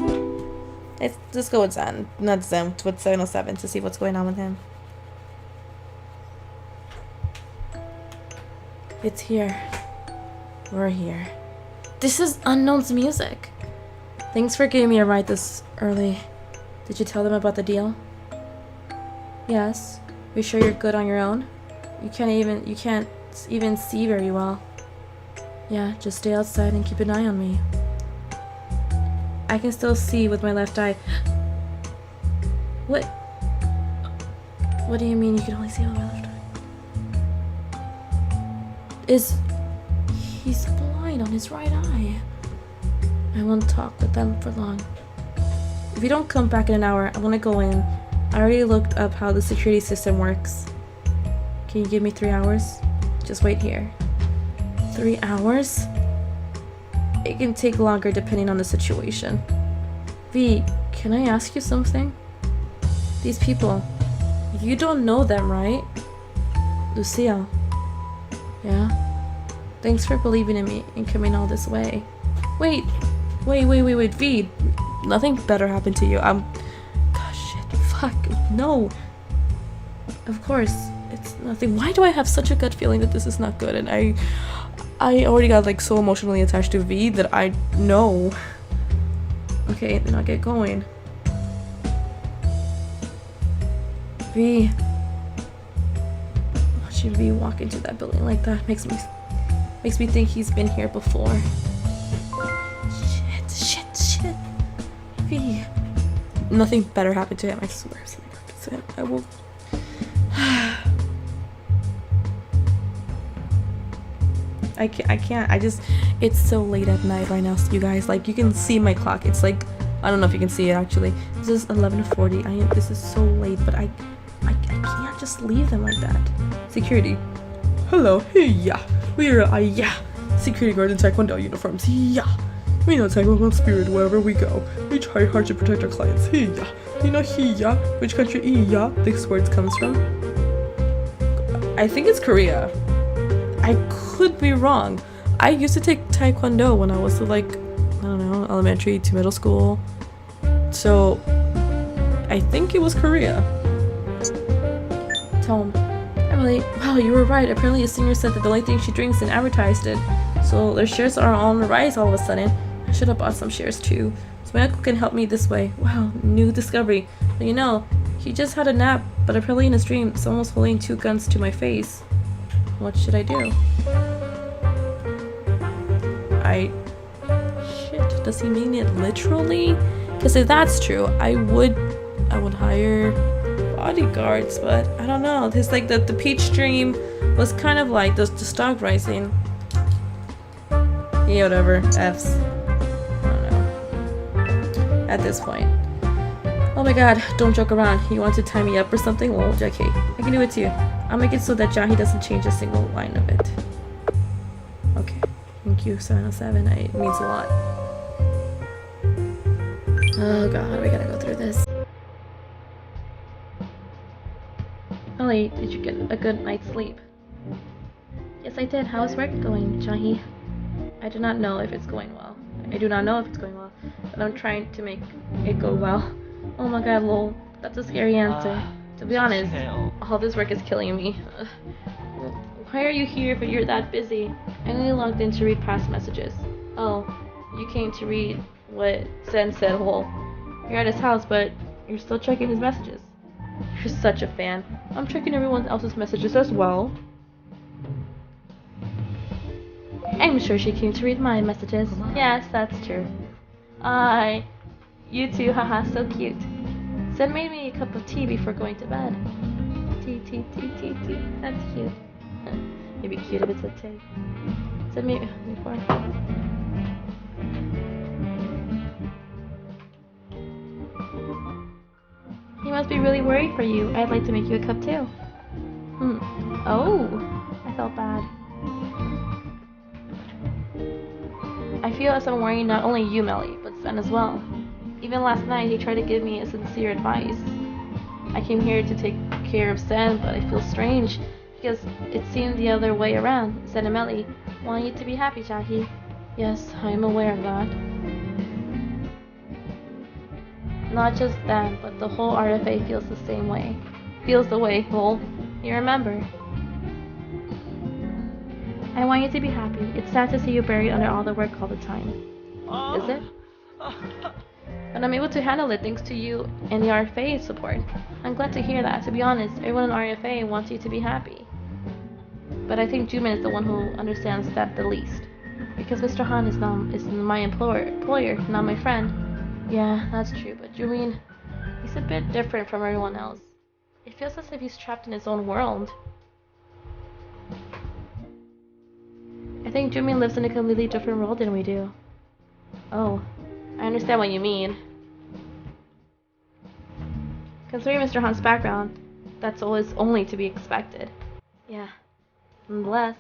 Let's just go with Zen. Not Zen, with 707 to see what's going on with him. It's here. We're here. This is Unknown's music. Thanks for giving me a ride this early. Did you tell them about the deal? Yes. You sure you're good on your own? You can't even see very well. Yeah, just stay outside and keep an eye on me. I can still see with my left eye. What? What do you mean you can only see with my left eye? He's blind on his right eye. I won't talk with them for long. If you don't come back in an hour, I want to go in. I already looked up how the security system works. Can you give me 3 hours? Just wait here. 3 hours? It can take longer depending on the situation. V, can I ask you something? These people, you don't know them, right? Lucille. Yeah? Thanks for believing in me and coming all this way. Wait, V. Nothing better happened to you. Gosh, shit, fuck, no. Of course, it's nothing. Why do I have such a gut feeling that this is not good? And I already got like so emotionally attached to V that I know. Okay, then I'll get going. V. I want you to be walking to that building like that. Makes me think he's been here before. Shit. V. Nothing better happened to him, I swear. Something happened to him. I will. I can't. It's so late at night right now, you guys. Like, you can see my clock. It's like, I don't know if you can see it actually. This is 11:40. This is so late, but I can't just leave them like that. Security. Hello, hey, yeah. We're, security guard in Taekwondo uniforms, yeah. We know Taekwondo spirit wherever we go. We try hard to protect our clients, hey, yeah. You know, he, yeah, which country, yeah, this word comes from? I think it's Korea. I could be wrong. I used to take Taekwondo when I was like, I don't know, elementary to middle school. So, I think it was Korea. Tom. Emily, wow, you were right. Apparently a senior said that the only thing she drinks and advertised it. So their shares are on the rise all of a sudden. I should have bought some shares too. So my uncle can help me this way. Wow, new discovery. But you know, he just had a nap, but apparently in his dream, someone was holding 2 guns to my face. What should I do? Shit, does he mean it literally? Because if that's true, I would hire bodyguards, but I don't know. It's like the peach dream was kind of like the stock rising. Yeah, whatever. F's. I don't know. At this point. Oh my god, don't joke around. You want to tie me up or something? Well, Jaehee, I can do it too. I'll make it so that Jaehee doesn't change a single line of it. Okay. Thank you, 707. It means a lot. Oh god, we gotta go through this. Ellie, did you get a good night's sleep? Yes, I did. How is work going, Jaehee? I do not know if it's going well. But I'm trying to make it go well. Oh my god, lol. That's a scary answer. To be honest, all this work is killing me. Why are you here if you're that busy? I only logged in to read past messages. Oh, you came to read what Zen said. Well, you're at his house, but you're still checking his messages. You're such a fan. I'm checking everyone else's messages as well. I'm sure she came to read my messages. Yes, that's true. You too, haha, so cute. Zen made me a cup of tea before going to bed. Tea, tea. That's cute. It'd be cute if it said tea. Zen made before. He must be really worried for you. I'd like to make you a cup too. Oh, I felt bad. I feel as I'm worrying not only you, Meli, but Zen as well. Even last night, he tried to give me a sincere advice. I came here to take care of Zen, but I feel strange because it seemed the other way around. Zen and Meli want you to be happy, Jaehee. Yes, I am aware of that. Not just them, but the whole RFA feels the same way. Feels the way, lol. You remember. I want you to be happy. It's sad to see you buried under all the work all the time. Is it? But I'm able to handle it thanks to you and the RFA support. I'm glad to hear that. To be honest, everyone in RFA wants you to be happy. But I think Jumin is the one who understands that the least. Because Mr. Han is my employer, not my friend. Yeah, that's true, but Jumin, he's a bit different from everyone else. It feels as if he's trapped in his own world. I think Jumin lives in a completely different world than we do. Oh, I understand what you mean. Considering Mr. Han's background, that's always only to be expected. Yeah. Nonetheless,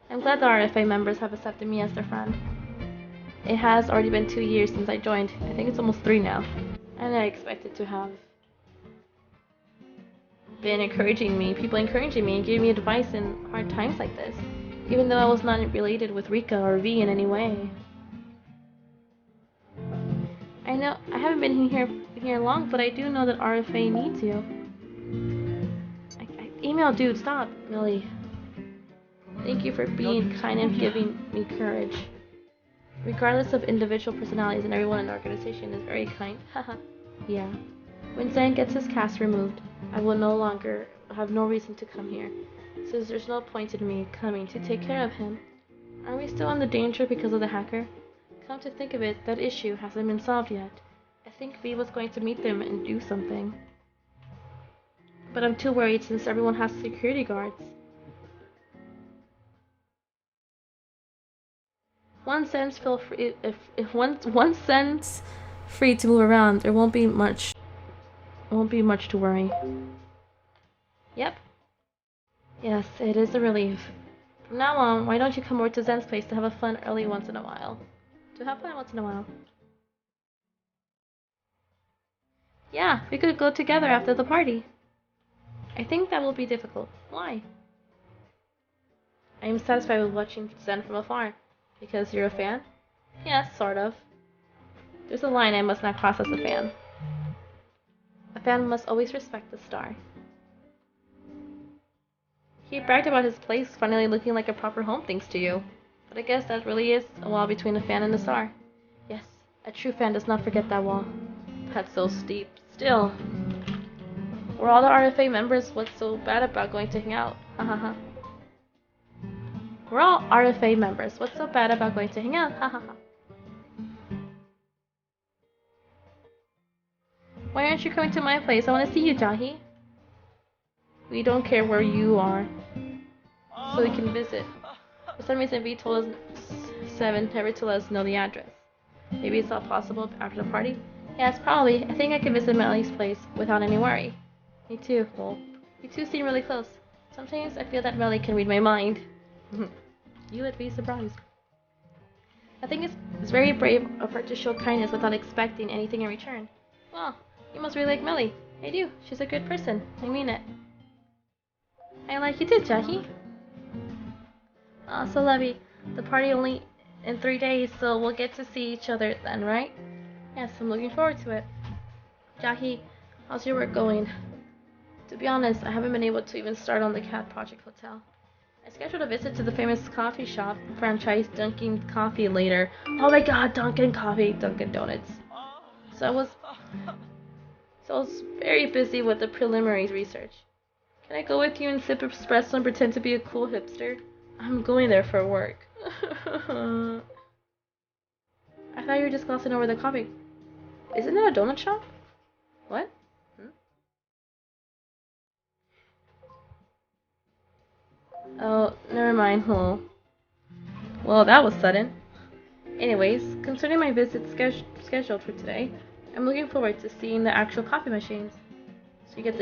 I'm glad the RFA members have accepted me as their friend. It has already been 2 years since I joined. I think it's almost 3 now. And I expected to have been people encouraging me and giving me advice in hard times like this, even though I was not related with Rika or V in any way. I know I haven't been here long, but I do know that RFA needs you. Email dude, stop, Meli. Thank you for being kind and giving me courage. Regardless of individual personalities, and everyone in the organization is very kind. Haha. Yeah. When Zen gets his cast removed, I will no longer have no reason to come here, since there's no point in me coming to take care of him. Are we still in the danger because of the hacker? Come to think of it, that issue hasn't been solved yet. I think V was going to meet them and do something. But I'm too worried since everyone has security guards. One sense feel free if one sense free to move around, there won't be much to worry. Yep. Yes, it is a relief. From now on, why don't you come over to Zen's place to have fun once in a while? Yeah, we could go together after the party. I think that will be difficult. Why? I am satisfied with watching Zen from afar. Because you're a fan? Yes, sort of. There's a line I must not cross as a fan. A fan must always respect the star. He bragged about his place finally looking like a proper home thanks to you. But I guess that really is a wall between a fan and a star. Yes, a true fan does not forget that wall. That's so steep. Still. We're all the RFA members, what's so bad about going to hang out? Hahaha. We're all RFA members. What's so bad about going to hang out? Hahaha. Why aren't you coming to my place? I want to see you, Jaehee. We don't care where you are, so we can visit. For some reason, V told us 7 never to let us know the address. Maybe it's all possible after the party? Yes, probably. I think I can visit MeliZ's place without any worry. Me too. Well, you two seem really close. Sometimes I feel that MeliZ can read my mind. You would be surprised. I think it's very brave of her to show kindness without expecting anything in return. Well, you must really like MeliZ. I do. She's a good person. I mean it. I like you too, Jaehee. So Levy, the party only in 3 days, so we'll get to see each other then, right? Yes, I'm looking forward to it. Jaehee, how's your work going? To be honest, I haven't been able to even start on the Cat Project Hotel. I scheduled a visit to the famous coffee shop franchise Dunkin' Coffee later. Oh my god, Dunkin' Coffee, Dunkin' Donuts. So so I was very busy with the preliminary research. Can I go with you and sip espresso and pretend to be a cool hipster? I'm going there for work. I thought you were just glossing over the coffee. Isn't it a donut shop? What? Oh, never mind. Well, that was sudden. Anyways, concerning my visit scheduled for today, I'm looking forward to seeing the actual coffee machines. So you get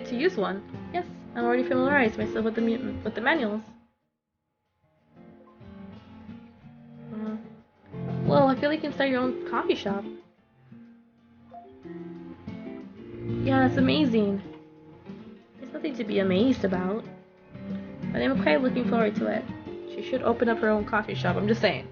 to use one. Yes, I'm already familiarized myself with the manuals. Uh, well, I feel like you can start your own coffee shop. Yeah, that's amazing. There's nothing to be amazed about. But I'm quite looking forward to it. She should open up her own coffee shop, I'm just saying.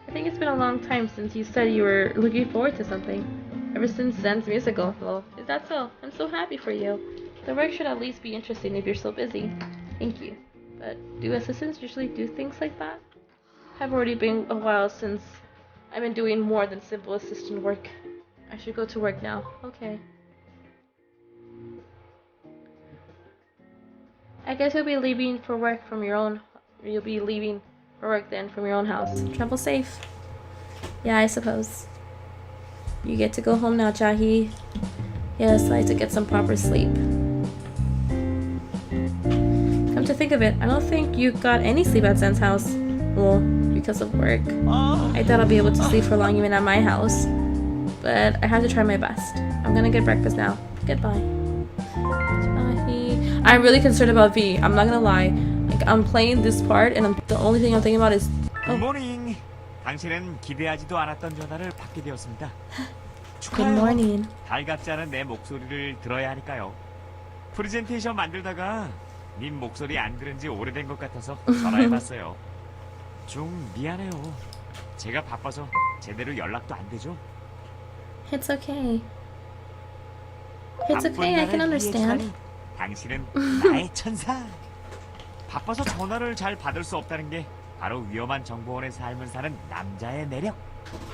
I think it's been a long time since you said you were looking forward to something. Ever since Zen's musical. Well, is that so? I'm so happy for you. The work should at least be interesting if you're so busy. Thank you. But do assistants usually do things like that? Have already been a while since I've been doing more than simple assistant work. I should go to work now. Okay. I guess you'll be leaving for work from your own. You'll be leaving for work then from your own house. Travel safe. Yeah, I suppose. You get to go home now, Jaehee. Yes, I had to get some proper sleep. Come to think of it, I don't think you got any sleep at Zen's house. Well, because of work. I thought I'll be able to sleep for long even at my house. But I have to try my best. I'm gonna get breakfast now. Goodbye. Jaehee. I'm really concerned about V. I'm not gonna lie. Like, I'm playing this part and the only thing I'm thinking about is... 굿모닝. 당신은 기대하지도 않았던 전화를 받게 되었습니다. Good 축하해요. morning. 달갑지 않은 내 목소리를 들어야 하니까요. 프레젠테이션 만들다가 님 목소리 안 들은 지 오래된 것 같아서 전화해봤어요. 좀 미안해요. 제가 바빠서 제대로 연락도 안 되죠. It's okay. It's okay, I can understand. 당신은 나의 천사. 바빠서 전화를 잘 받을 수 없다는 게 바로 위험한 정보원의 삶을 사는 남자의 매력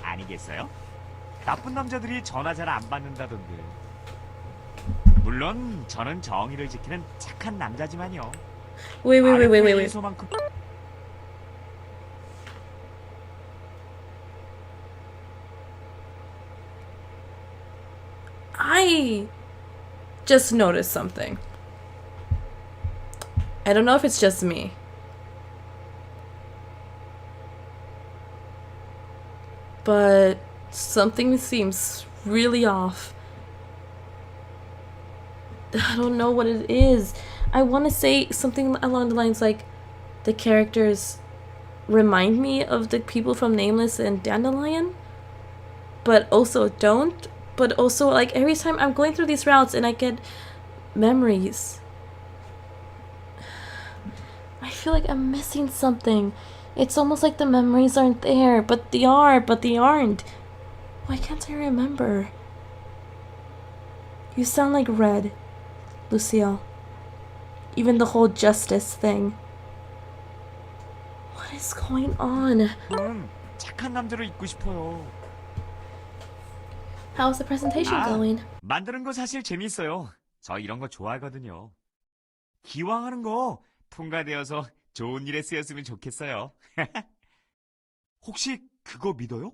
아니겠어요? 나쁜 남자들이 전화 잘 안 받는다던데. 물론 저는 정의를 지키는 착한 남자지만요. Wait. 소만큼... I just noticed something. I don't know if it's just me. But something seems really off. I don't know what it is. I want to say something along the lines like the characters remind me of the people from Nameless and Dandelion, but also don't. But also, like, every time I'm going through these routes and I get memories, I feel like I'm missing something. It's almost like the memories aren't there, but they are, but they aren't. Why can't I remember? You sound like Red, Lucille. Even the whole justice thing. What is going on? 착한 남자로 있고 싶어요. How's the presentation going? 만드는 거 사실 재밌어요. 저 이런 거 좋아하거든요. 기왕하는 거 통과되어서 좋은 일에 쓰였으면 좋겠어요. 혹시 그거 믿어요?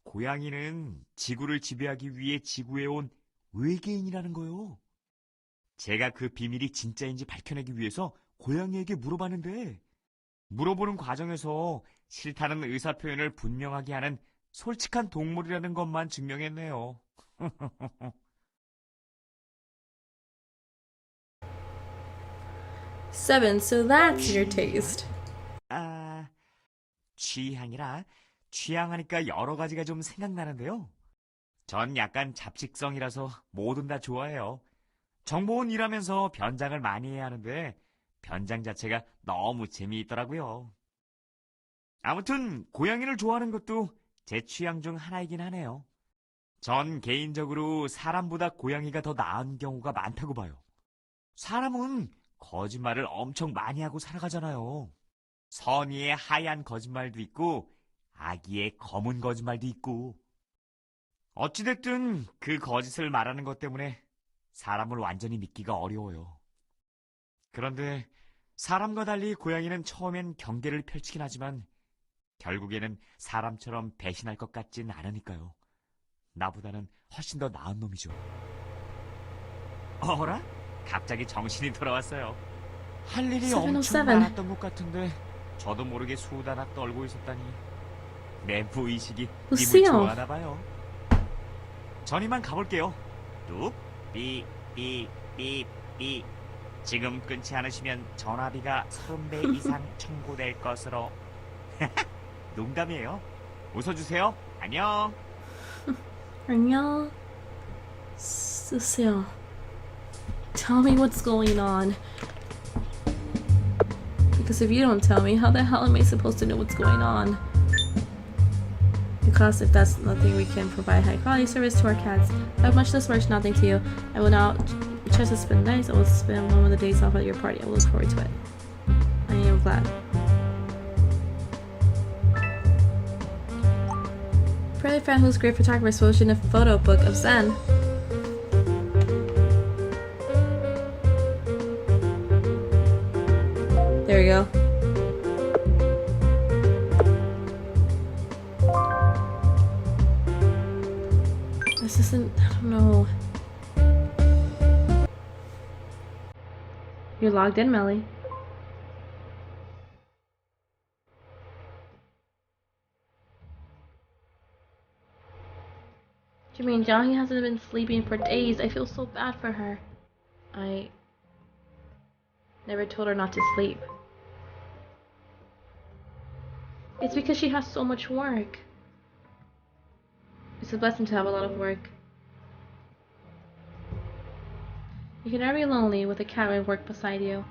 고양이는 지구를 지배하기 위해 지구에 온 외계인이라는 거요. 제가 그 비밀이 진짜인지 밝혀내기 위해서 고양이에게 물어봤는데 물어보는 과정에서 싫다는 의사표현을 분명하게 하는 솔직한 동물이라는 것만 증명했네요. 7, so that's your taste. 취향이라 취향하니까 여러 가지가 좀 생각나는데요. 전 약간 잡식성이라서 뭐든 다 좋아해요. 정보원 일하면서 변장을 많이 해야 하는데 변장 자체가 너무 재미있더라고요. 아무튼 고양이를 좋아하는 것도 제 취향 중 하나이긴 하네요. 전 개인적으로 사람보다 고양이가 더 나은 경우가 많다고 봐요. 사람은 거짓말을 엄청 많이 하고 살아가잖아요. 선의의 하얀 거짓말도 있고 아기의 검은 거짓말도 있고. 어찌됐든 그 거짓을 말하는 것 때문에 사람을 완전히 믿기가 어려워요. 그런데 사람과 달리 고양이는 처음엔 경계를 펼치긴 하지만 결국에는 사람처럼 배신할 것 같진 않으니까요. 나보다는 훨씬 더 나은 놈이죠. 어라? 갑자기 정신이 돌아왔어요. 할 일이 엄청 707. 많았던 것 같은데 저도 모르게 수다나 떨고 있었다니. 내 무의식이 님을 Lucille. 좋아하나 봐요. 전 이만 가볼게요. 뚝, 삐, 삐, 삐, 삐. 지금 끊지 않으시면 전화비가 30배 이상 청구될 것으로. 농담이에요. 웃어주세요. 안녕. 안녕. Lucille. Tell me what's going on. Because if you don't tell me, how the hell am I supposed to know what's going on? Because if that's nothing, we can provide high quality service to our cats. How much this works, nothing to you. I will now try to spend nights. I will spend one of the days off at your party. I will look forward to it. I am glad. Friendly friend who's a great photographer is publishing a photo book of Zen. There we go. This isn't, I don't know. You're logged in, Melly. You mean Jaehee hasn't been sleeping for days? I feel so bad for her. I never told her not to sleep. It's because she has so much work. It's a blessing to have a lot of work. You can never be lonely with a cat at work beside you.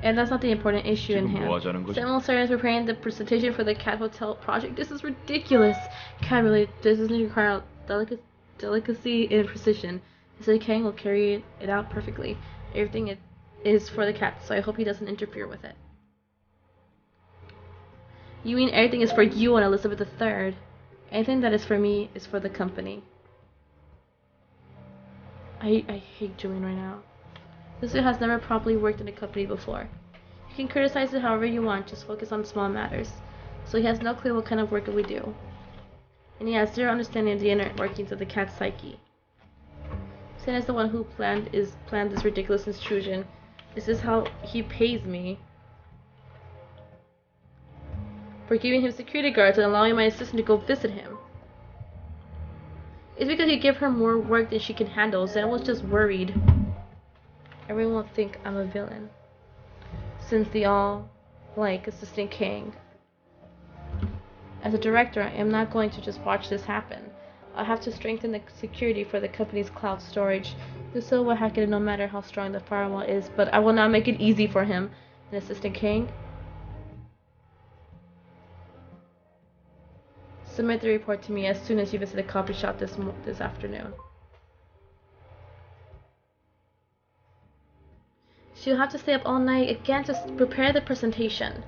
And that's not the important issue in 지금 hand. 뭐 하자는 거지? Samuel Sir is preparing the presentation for the cat hotel project. This is ridiculous. Cat really doesn't require delicacy and precision. So Kang will carry it out perfectly. Everything is for the cat, so I hope he doesn't interfere with it. You mean everything is for you and Elizabeth III? Anything that is for me is for the company. I hate Julian right now. This has never properly worked in a company before. You can criticize it however you want, just focus on small matters. So he has no clue what kind of work we do. And he has zero understanding of the inner workings of the cat's psyche. Sin is the one who planned this ridiculous intrusion. This is how he pays me for giving him security guards and allowing my assistant to go visit him. It's because you give her more work than she can handle. Zen was just worried. Everyone will think I'm a villain, since they all like Assistant King. As a director, I am not going to just watch this happen. I'll have to strengthen the security for the company's cloud storage. Lucille will hack it no matter how strong the firewall is, but I will not make it easy for him. And Assistant King? Submit the report to me as soon as you visit the coffee shop this afternoon. She'll have to stay up all night again to prepare the presentation.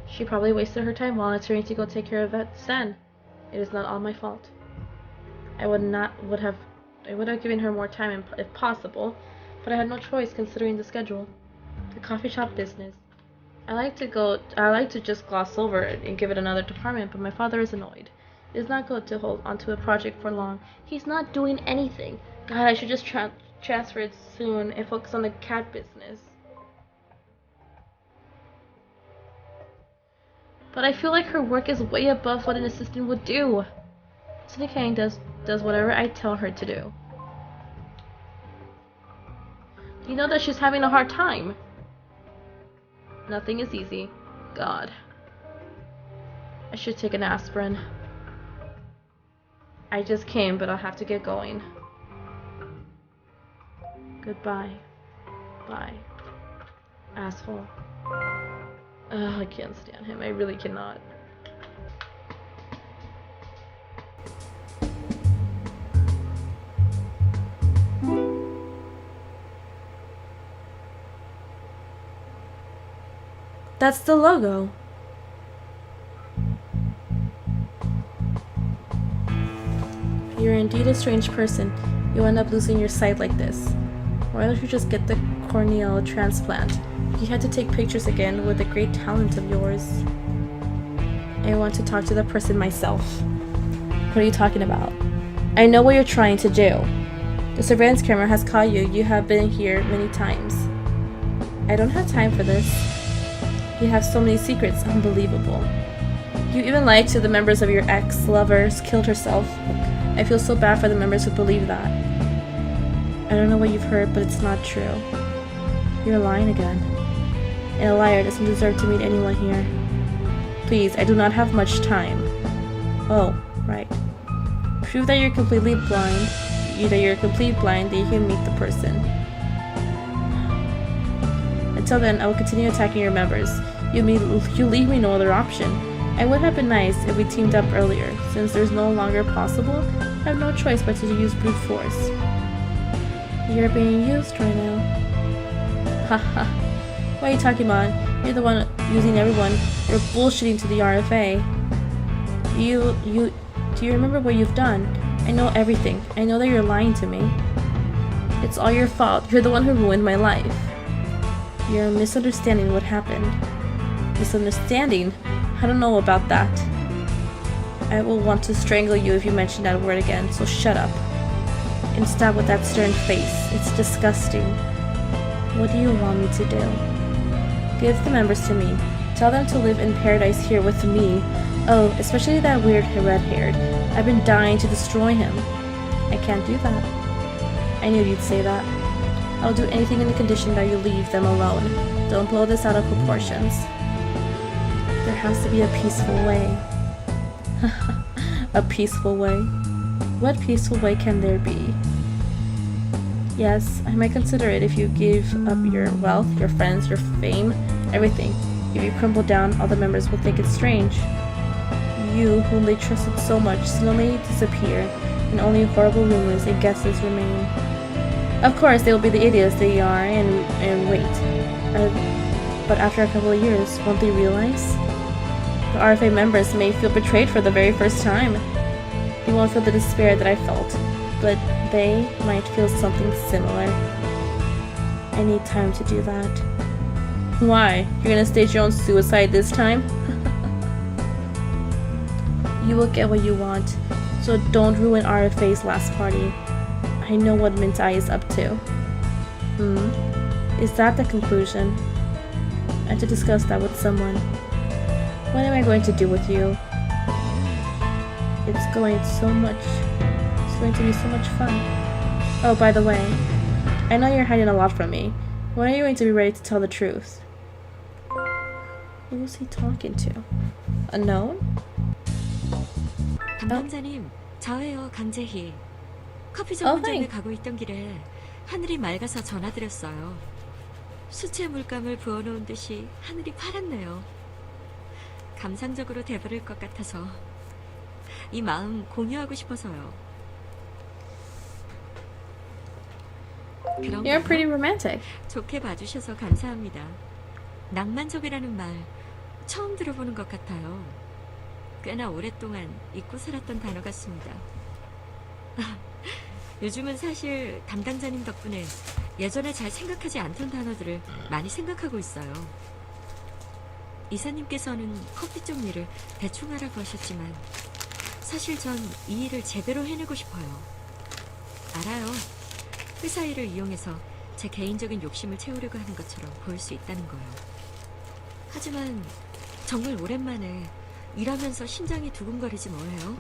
She probably wasted her time volunteering to go take care of that Zen. It is not all my fault. I would have given her more time if possible, but I had no choice considering the schedule. The coffee shop business. I like to just gloss over it and give it another department, but my father is annoyed. It is not good to hold onto a project for long. He's not doing anything. God, I should just transfer it soon and focus on the cat business. But I feel like her work is way above what an assistant would do. Cindy Kang does whatever I tell her to do. You know that she's having a hard time. Nothing is easy. God. I should take an aspirin. I just came, but I'll have to get going. Goodbye. Bye. Asshole. Ugh, I can't stand him. I really cannot. That's the logo. You're indeed a strange person. You end up losing your sight like this. Why don't you just get the corneal transplant? You had to take pictures again with a great talent of yours. I want to talk to the person myself. What are you talking about? I know what you're trying to do. The surveillance camera has caught you. You have been here many times. I don't have time for this. You have so many secrets. Unbelievable. You even lied to the members of your ex-lovers, killed herself. I feel so bad for the members who believe that. I don't know what you've heard, but it's not true. You're lying again. And a liar doesn't deserve to meet anyone here. Please, I do not have much time. Oh, right. Prove that you're completely blind. Either you're completely blind, then you can meet the person. Until then, I will continue attacking your members. You leave me no other option. It would have been nice if we teamed up earlier. Since there's no longer possible, I have no choice but to use brute force. You're being used right now. Haha. What are you talking about? You're the one using everyone. You're bullshitting to the RFA. Do you remember what you've done? I know everything. I know that you're lying to me. It's all your fault. You're the one who ruined my life. You're misunderstanding what happened. Misunderstanding? I don't know about that. I will want to strangle you if you mention that word again, so shut up. And stop with that stern face. It's disgusting. What do you want me to do? Give the members to me. Tell them to live in paradise here with me. Oh, especially that weird red-haired. I've been dying to destroy him. I can't do that. I knew you'd say that. I'll do anything in the condition that you leave them alone. Don't blow this out of proportions. There has to be a peaceful way. A peaceful way? What peaceful way can there be? Yes, I might consider it if you give up your wealth, your friends, your fame, everything. If you crumble down, all the members will think it's strange. You, whom they trusted so much, suddenly disappear, and only horrible rumors and guesses remain. Of course, they will be the idiots they are and wait. But after a couple of years, won't they realize? The RFA members may feel betrayed for the very first time. They won't feel the despair that I felt, but they might feel something similar. I need time to do that. Why? You're gonna stage your own suicide this time? You will get what you want, so don't ruin RFA's last party. I know what Mintai is up to. Is that the conclusion? I have to discuss that with someone. What am I going to do with you? It's going to be so much fun. Oh, by the way, I know you're hiding a lot from me. When are you going to be ready to tell the truth? Who is he talking to? Unknown? 담당자님, 저예요, 강재희. 커피 전문점에 thanks. 가고 있던 길에 하늘이 맑아서 전화드렸어요. 수치에 물감을 부어놓은 듯이 하늘이 파랗네요. 감상적으로 돼버릴 것 같아서 이 마음 공유하고 싶어서요. You're pretty romantic. 좋게 봐주셔서 감사합니다. 낭만적이라는 말 처음 들어보는 것 같아요. 꽤나 오랫동안 잊고 살았던 단어 같습니다. 요즘은 사실 담당자님 덕분에 예전에 잘 생각하지 않던 단어들을 많이 생각하고 있어요. 이사님께서는 커피 쪽 일을 대충 하라고 하셨지만 사실 전 이 일을 제대로 해내고 싶어요. 알아요. 회사 일을 이용해서 제 개인적인 욕심을 채우려고 하는 것처럼 보일 수 있다는 거요. 하지만 정말 오랜만에 일하면서 심장이 두근거리지 뭐예요.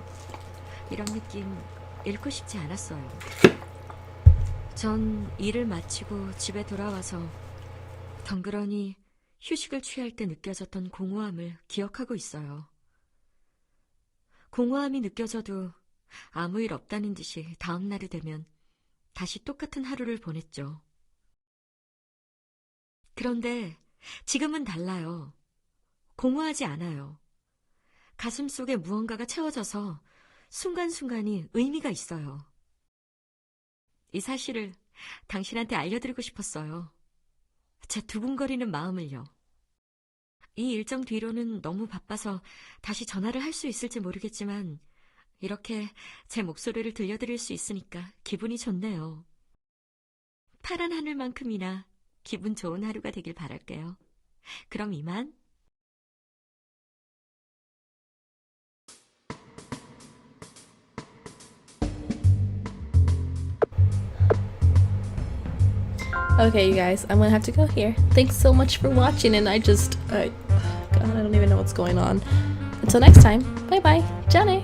이런 느낌 잃고 싶지 않았어요. 전 일을 마치고 집에 돌아와서 덩그러니 휴식을 취할 때 느껴졌던 공허함을 기억하고 있어요. 공허함이 느껴져도 아무 일 없다는 듯이 다음 날이 되면 다시 똑같은 하루를 보냈죠. 그런데 지금은 달라요. 공허하지 않아요. 가슴 속에 무언가가 채워져서 순간순간이 의미가 있어요. 이 사실을 당신한테 알려드리고 싶었어요. 제 두근거리는 마음을요. 이 일정 뒤로는 너무 바빠서 다시 전화를 할 수 있을지 모르겠지만 이렇게 제 목소리를 들려드릴 수 있으니까 기분이 좋네요. 파란 하늘만큼이나 기분 좋은 하루가 되길 바랄게요. 그럼 이만. Okay, you guys, I'm gonna have to go here. Thanks so much for watching, and God, I don't even know what's going on. Until next time, bye bye, Jaehee.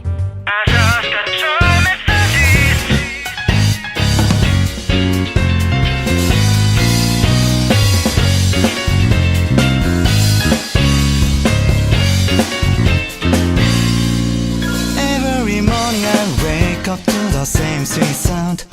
Every morning I wake up to the same sweet sound.